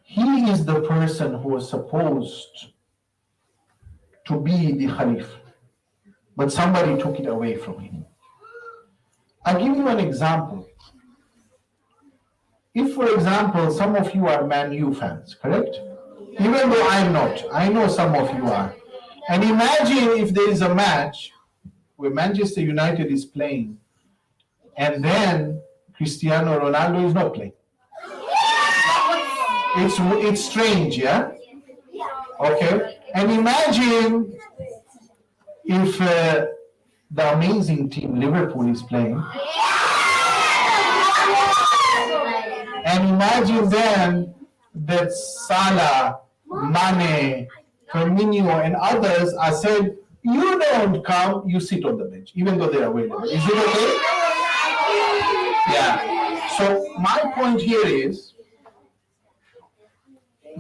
he is the person who was supposed to be the Khalif, but somebody took it away from him. I'll give you an example. If, for example, some of you are Man U fans, correct? Even though I'm not, I know some of you are. And imagine if there is a match where Manchester United is playing and then Cristiano Ronaldo is not playing. It's strange, yeah? Okay. And imagine if the amazing team Liverpool is playing. And imagine then that Salah, Mane, Firmino, and others are said, you don't come, you sit on the bench, even though they're available. Is it okay? Yeah. So my point here is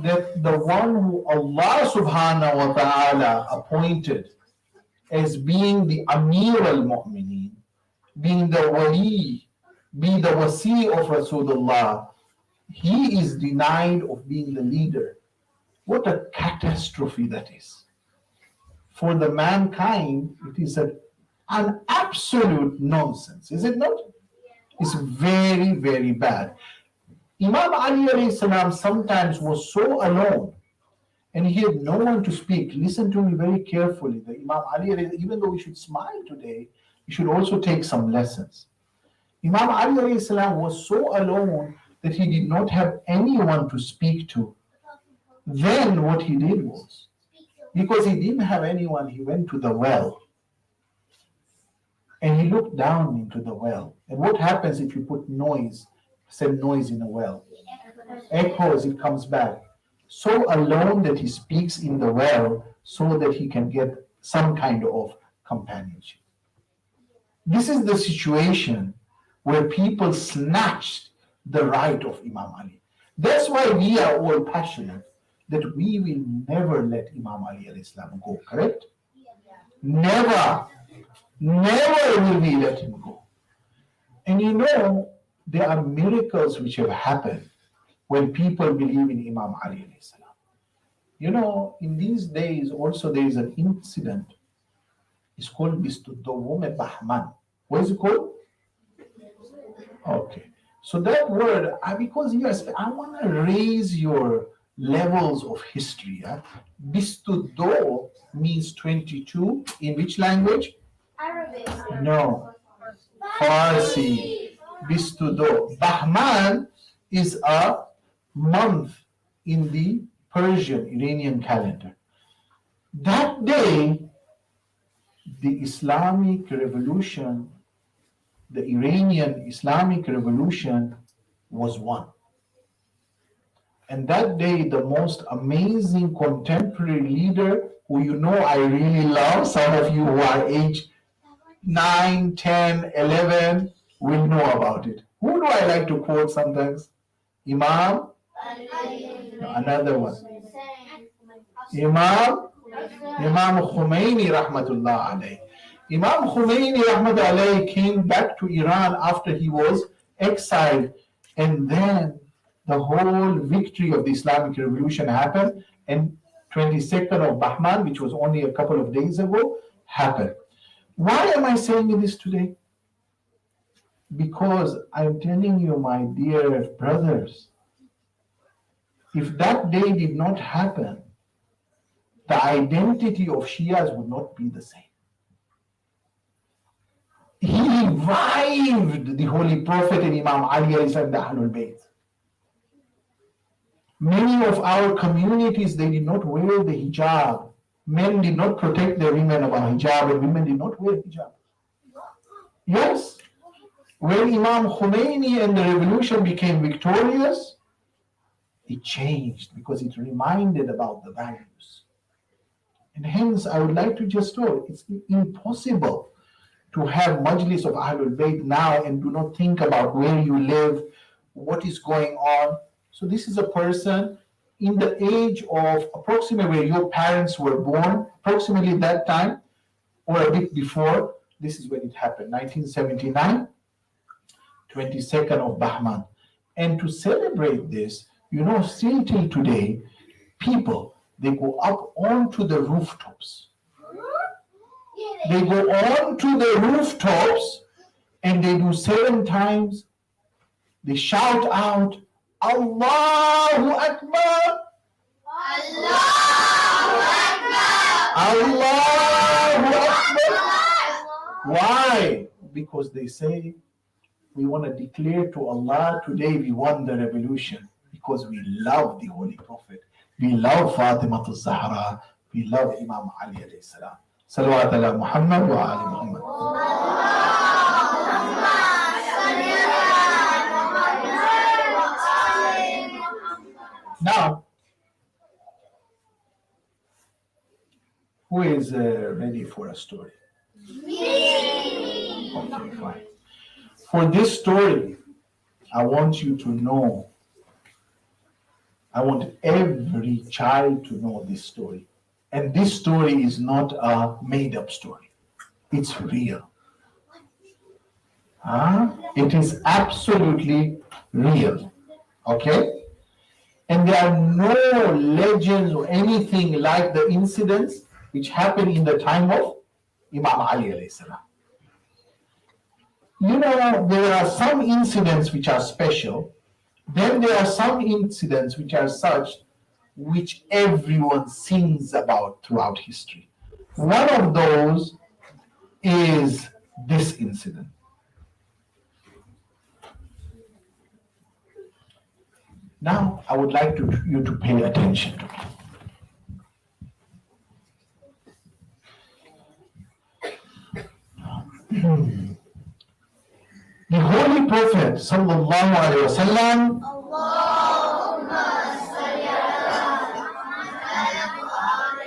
that the one who Allah subhanahu wa ta'ala appointed as being the Amir al-Mu'mineen, being the Wali, being the Wasi of Rasulullah, he is denied of being the leader. What a catastrophe that is. For the mankind, it is an absolute nonsense, is it not? It's very, very bad. Imam Ali alayhi salam sometimes was so alone and he had no one to speak. Listen to me very carefully. The Imam Ali, even though we should smile today, we should also take some lessons. Imam Ali alayhi salam was so alone that he did not have anyone to speak to. Then what he did was, because he didn't have anyone, he went to the well. And he looked down into the well. And what happens if you put noise, send noise in a well? Echoes, it comes back. So alone that he speaks in the well so that he can get some kind of companionship. This is the situation where people snatched the right of Imam Ali. That's why we are all passionate that we will never let Imam Ali alayhi salam go, correct? Never will we let him go. And you know, there are miracles which have happened when people believe in Imam Ali alayhi salam. You know, in these days also there is an incident. It's called Bistudawum Bahman. What is it called? Okay. So that word, because yes, I want to raise your levels of history. Bistudo means 22. In which language? Arabic. No. Farsi. Bistudo. Bahman is a month in the Persian Iranian calendar. That day, the Islamic Revolution, the Iranian Islamic Revolution was won. And that day, the most amazing contemporary leader who you know I really love, some of you who are age 9, 10, 11 will know about it. Who do I like to quote sometimes? Imam? No, another one. Imam Khomeini rahmatullah alayhi. Imam Khomeini rahmatullah alayhi came back to Iran after he was exiled, and then the whole victory of the Islamic Revolution happened, and 22nd of Bahman, which was only a couple of days ago, happened. Why am I saying this today? Because I'm telling you, my dear brothers, if that day did not happen, the identity of Shias would not be the same. He revived the Holy Prophet and Imam Ali and the Ahlul Bayt. Many of our communities, they did not wear the hijab. Men did not protect their women about hijab, and women did not wear hijab. Yes. When Imam Khomeini and the revolution became victorious, it changed because it reminded about the values. And hence, I would like to just tell it's impossible to have majlis of Ahlul Bayt now and do not think about where you live, what is going on. So this is a person in the age of approximately where your parents were born, approximately that time, or a bit before. This is when it happened, 1979, 22nd of Bahman. And to celebrate this, still till today, people, they go up onto the rooftops. They go onto the rooftops and they do 7 times. They shout out, Allahu Akbar! Allahu Akbar! Allahu Akbar! Why? Because they say, we want to declare to Allah, today we won the revolution because we love the Holy Prophet. We love Fatima al-Zahra. We love Imam Ali alayhi salam. Salawat ala Muhammad wa ali Muhammad. Now, who is ready for a story? Okay, fine. For this story, I want you to know, I want every child to know this story. And this story is not a made-up story. It's real. It is absolutely real. Okay? And there are no legends or anything like the incidents which happened in the time of Imam Ali alayhi salam. There are some incidents which are special. Then there are some incidents which are such which everyone sings about throughout history. One of those is this incident. Now, I would like you to pay attention to me. The Holy Prophet sallallahu alaihi wasallam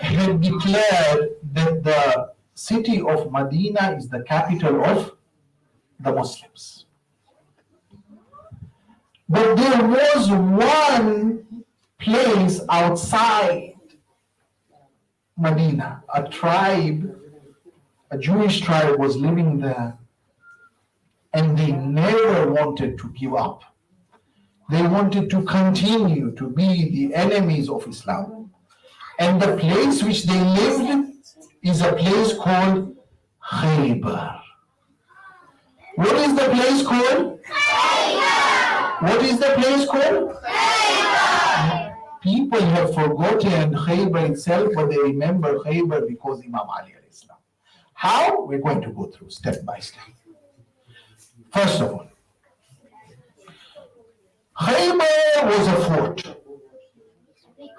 had declared that the city of Medina is the capital of the Muslims. But there was one place outside Medina, a tribe, a Jewish tribe was living there, and they never wanted to give up. They wanted to continue to be the enemies of Islam. And the place which they lived is a place called Khaybar. What is the place called? Khaybar. What is the place called? Khaybar. People have forgotten Khaybar itself, but they remember Khaybar because Imam Ali alayhi salam. How? We're going to go through step by step. First of all, Khaybar was a fort.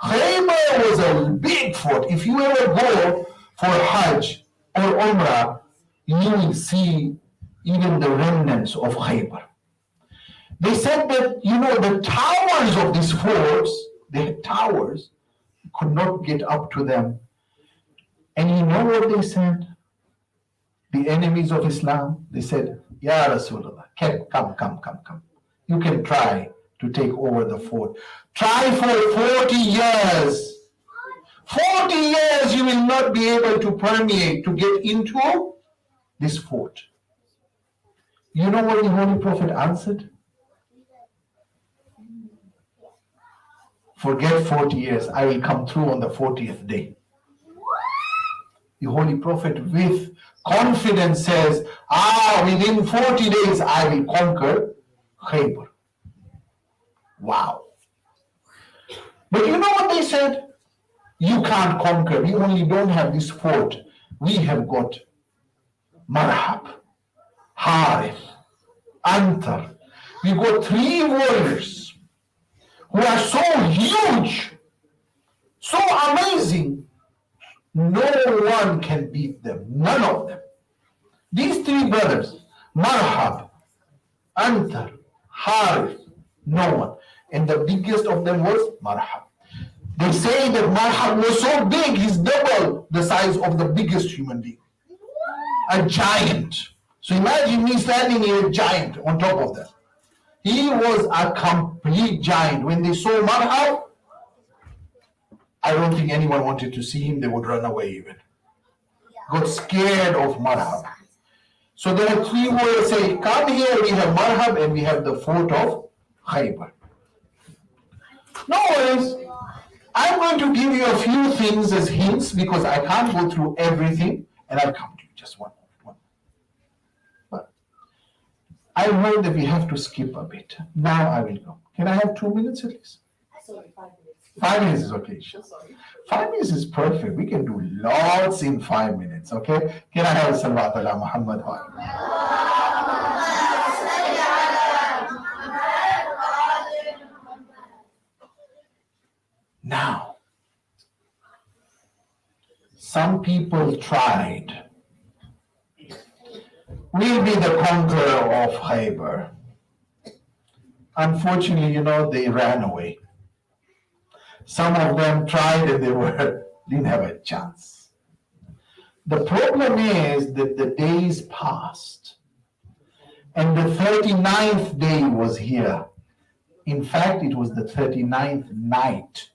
Khaybar was a big fort. If you ever go for Hajj or Umrah, you will see even the remnants of Khaybar. They said that, the towers of these forts, they had towers, you could not get up to them. And you know what they said? The enemies of Islam, they said, Ya Rasulullah, come. You can try to take over the fort. Try for 40 years. 40 years you will not be able to permeate, to get into this fort. You know what the Holy Prophet answered? Forget 40 years. I will come through on the 40th day. The Holy Prophet with confidence says, within 40 days I will conquer Khaybar. Wow. But you know what they said? You can't conquer. We only don't have this fort. We have got Marhab, Harith, Antar. We got 3 warriors who are so huge, so amazing. No one can beat them. None of them. These 3 brothers, Marhab, Antar, Harith, no one. And the biggest of them was Marhab. They say that Marhab was so big, he's double the size of the biggest human being. A giant. So imagine me standing here, a giant on top of that. He was a complete giant. When they saw Marhab, I don't think anyone wanted to see him. They would run away even. Got scared of Marhab. So there are three words say, come here, we have Marhab and we have the fort of Khaybar. No worries. I'm going to give you a few things as hints because I can't go through everything and I'll come to you just one. But I heard that we have to skip a bit. Now I will go. Can I have 2 minutes at least? Sorry, 5 minutes. 5 minutes is okay. So sorry. 5 minutes is perfect. We can do lots in 5 minutes, okay? Can I have Salawat ala Muhammad? Now, some people tried. We'll be the conqueror of Khaybar. Unfortunately, they ran away. Some of them tried and didn't have a chance. The problem is that the days passed and the 39th day was here. In fact, it was the 39th night.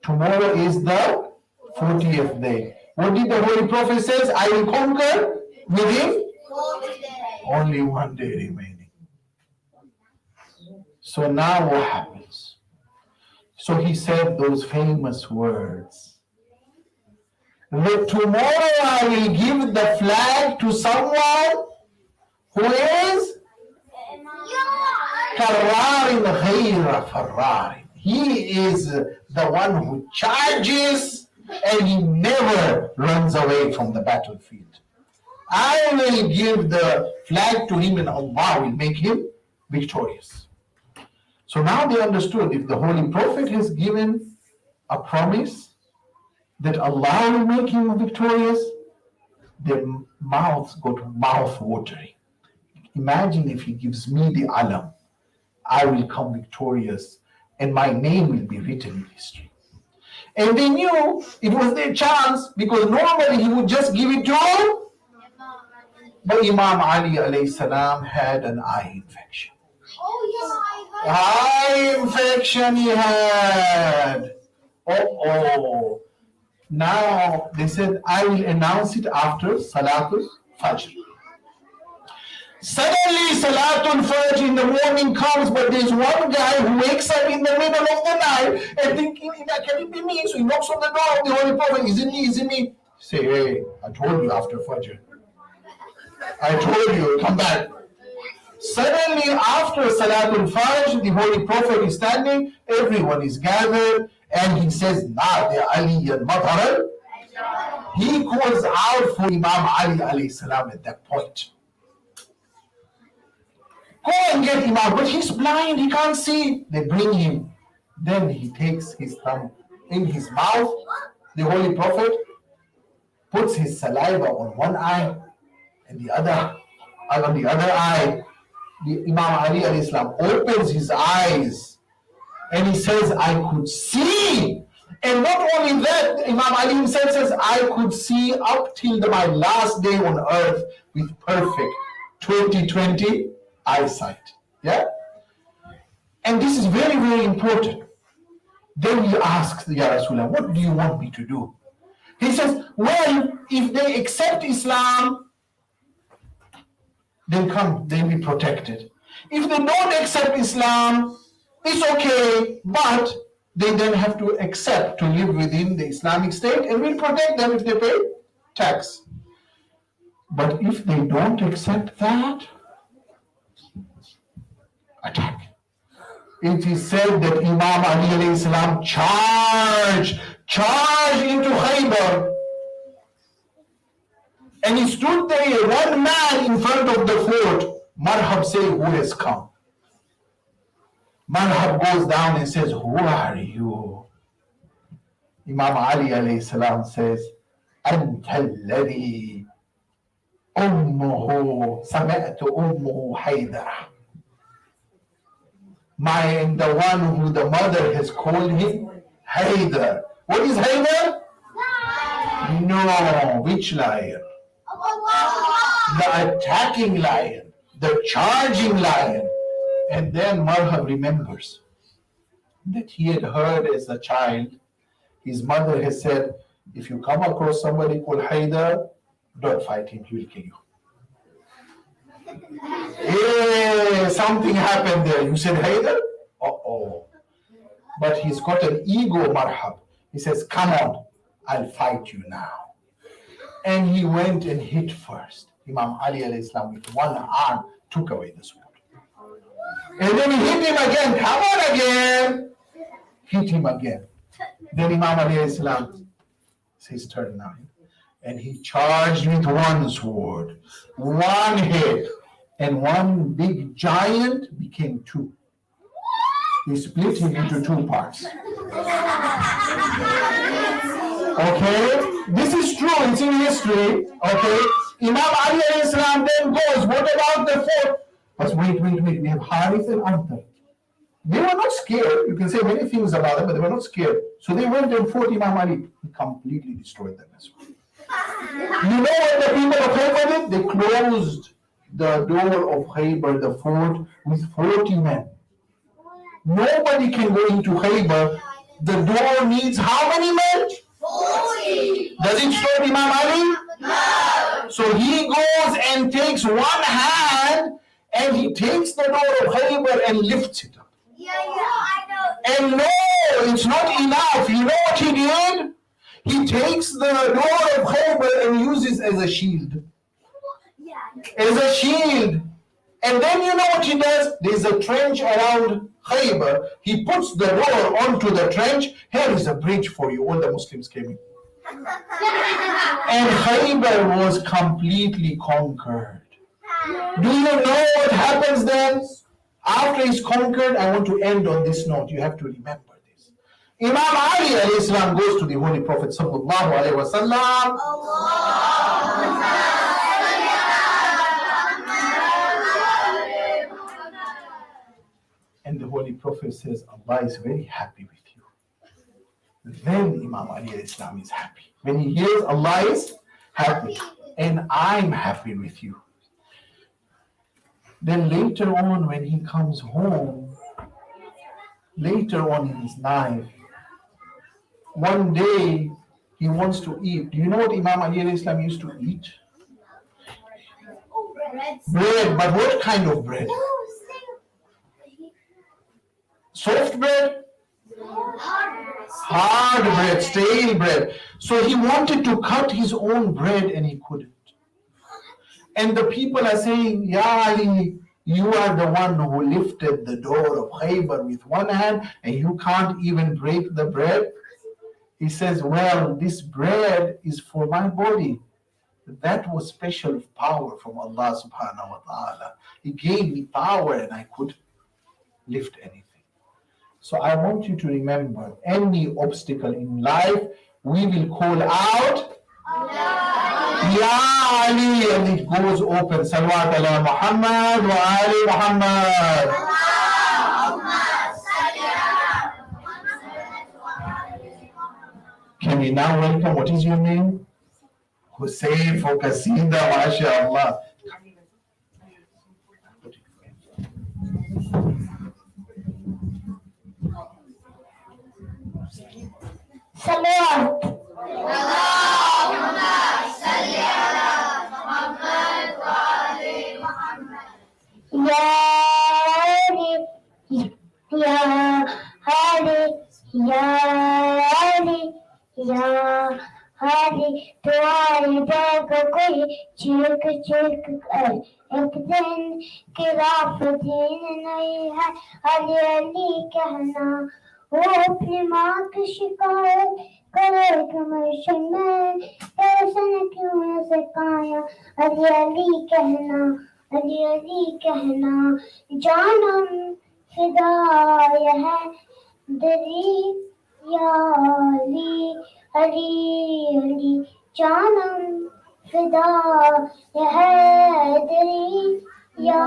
Tomorrow is the 40th day. What did the Holy Prophet says? I will conquer within 40 days. only 1 day remaining. So now what happens? So he said those famous words. That tomorrow I will give the flag to someone who is Karrarin ghayra farrarin. He is the one who charges and he never runs away from the battlefield. I will give the flag to him and Allah will make him victorious. So now they understood if the Holy Prophet has given a promise that Allah will make him victorious, their mouths go to mouth watering. Imagine if he gives me the alam, I will come victorious and my name will be written in history. And they knew it was their chance because normally he would just give it to, but Imam Ali alayhi salam had an eye infection. Eye infection he had. Oh. Now they said, I will announce it after Salatul Fajr. Suddenly Salatul Fajr in the morning comes, but there's one guy who wakes up in the middle of the night and thinking, can it be me? So he knocks on the door of the Holy Prophet, is it me? Say, hey, I told you after Fajr. I told you, come back. Suddenly after Salatul Fajr, the Holy Prophet is standing, everyone is gathered, and he says, Na'de Ali al-Madhar. He calls out for Imam Ali alayhi salam at that point. Go and get Imam, but he's blind, he can't see. They bring him. Then he takes his thumb in his mouth. The Holy Prophet puts his saliva on one eye and on the other eye. The Imam Ali alayhi salam opens his eyes and he says, I could see. And not only that, Imam Ali himself says, I could see up till my last day on earth with perfect 20/20 eyesight. Yeah? And this is very, very important. Then he asks Ya Rasulullah, what do you want me to do? He says, well, if they accept Islam, they'll come, they'll be protected. If they don't accept Islam, it's okay, but they then have to accept to live within the Islamic State and we'll protect them if they pay tax. But if they don't accept that, attack. It is said that Imam Ali alayhi salam charged into Khaybar. And he stood there, one man in front of the fort. Marhab said, who has come? Marhab goes down and says, who are you? Imam Ali alayhi salam says, Anta alladhi sami'tu ummuhu Haydara. The one who the mother has called him Haydar. What is Haydar? No, which lion? The attacking lion, the charging lion. And then Marhab remembers that he had heard as a child, his mother has said, if you come across somebody called Haydar, don't fight him, he will kill you. Hey, something happened there. You said Haydar? Uh-oh. But he's got an ego, Marhab. He says, come on, I'll fight you now. And he went and hit first. Imam Ali alayhi salam with one arm took away the sword. And then he hit him again. Come on again. Hit him again. Then Imam Ali alayhi salam, it's his turn now. And he charged with one sword, one hit, and one big giant became two. He split him into two parts. Okay, this is true, it's in history. Okay, Imam Ali alayhi salam then goes, what about the fourth? But wait, we have Harith and Antar. They were not scared. You can say many things about them, but they were not scared. So they went and fought Imam Ali. He completely destroyed them as well. You know what the people of Khaybar did? They closed the door of Khaybar, the fort, with 40 men. Nobody can go into Khaybar. The door needs how many men? 40. Does it stop Imam Ali? No. So he goes and takes one hand and he takes the door of Khaybar and lifts it up. Yeah, I know. And no, it's not enough. You know what he did? He takes the door of Khaybar and uses as a shield. Yeah. As a shield. And then you know what he does? There's a trench around Khaybar. He puts the door onto the trench. Here is a bridge for you. All the Muslims came in. And Khaybar was completely conquered. Do you know what happens then? After he's conquered, I want to end on this note. You have to remember this. Imam Ali alayhi salam goes to the Holy Prophet sallallahu alayhi wa sallam. And the Holy Prophet says, Allah is very happy with you. Then Imam Ali alayhi salam is happy. When he hears Allah is happy, and I'm happy with you. Then later on, when he comes home, later on in his life, one day he wants to eat. Do you know what Imam Ali alayhi salam used to eat? Bread, but what kind of bread? Soft bread? Hard bread, stale bread. So he wanted to cut his own bread and he couldn't. And the people are saying, Ya Ali, you are the one who lifted the door of Khaybar with one hand and you can't even break the bread. He says, well, this bread is for my body. That was special power from Allah subhanahu wa ta'ala. He gave me power and I could lift anything. So I want you to remember, any obstacle in life, we will call out, Ya Ali, and it goes open. Salawat ala Muhammad wa Ali Muhammad. Can we now welcome, what is your name? Hussein for Kasida, mashallah. Salam. Allahumma salli ala Muhammad wa ali Muhammad. Ya Ali, Ya Ali, Ya Ali, Ya Ali. तुम्हारे bag को कोई चिरक चिरक कर एक दिन की राफ़दीन नहीं है अली अली कहना वो अपनी माँ की शिकायत करे कमर्शियल में ऐसा न क्यों ऐसे काया अली अली कहना जानम फिदाया है दरी या अली जानम फिदाया है दरी या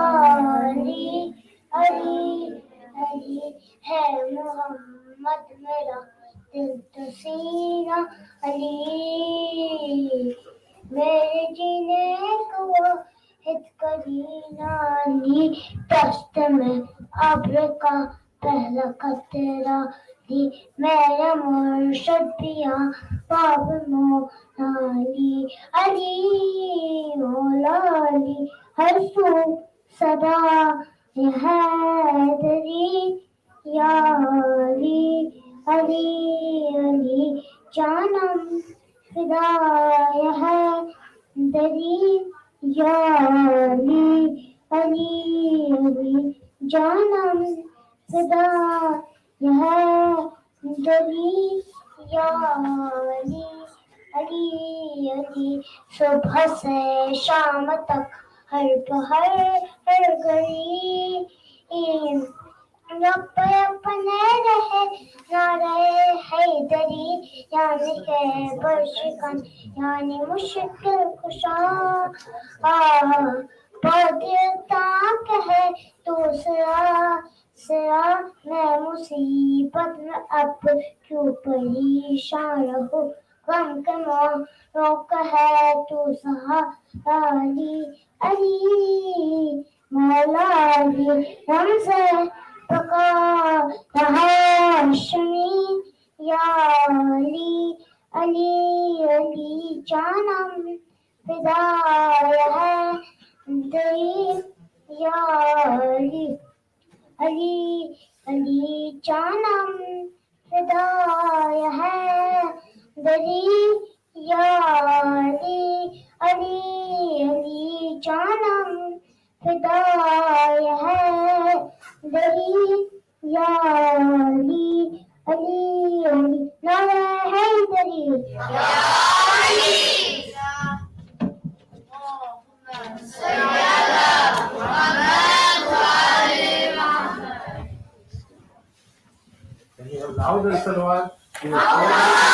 अली है मोहम्मद मेरा دل تو سینہ علی میرے جینے کو واحد کرینہ علی دست میں ابر کا پہلا قطرہ علی میرا مرشد پیا باب مولا علی علی مولا علی ہر سو صدا حیدری یا علی علی علی جانم فدای حیدری یا علی علی علی جانم فدای حیدری یا علی علی علی صبح سے شام تک ہر پہر ہر گھڑی رب اپنے رہے نعرہ حیدری یعنی کہ برشکن یعنی مشکل کشا پادرتا کہے تو سرا میں مصیبت میں اب کیوں پریشان رہو غم کے موروں کا ہے تو سہارا علی علی مولا علی رمز بقا ہاشمی یا علی علی علی جانم فدای حیدری یا علی علی علی جانم فدای حیدری یا علی علی علی جانم فدای حیدری یا علی علی علی نعرہ حیدری Louder, Salwan.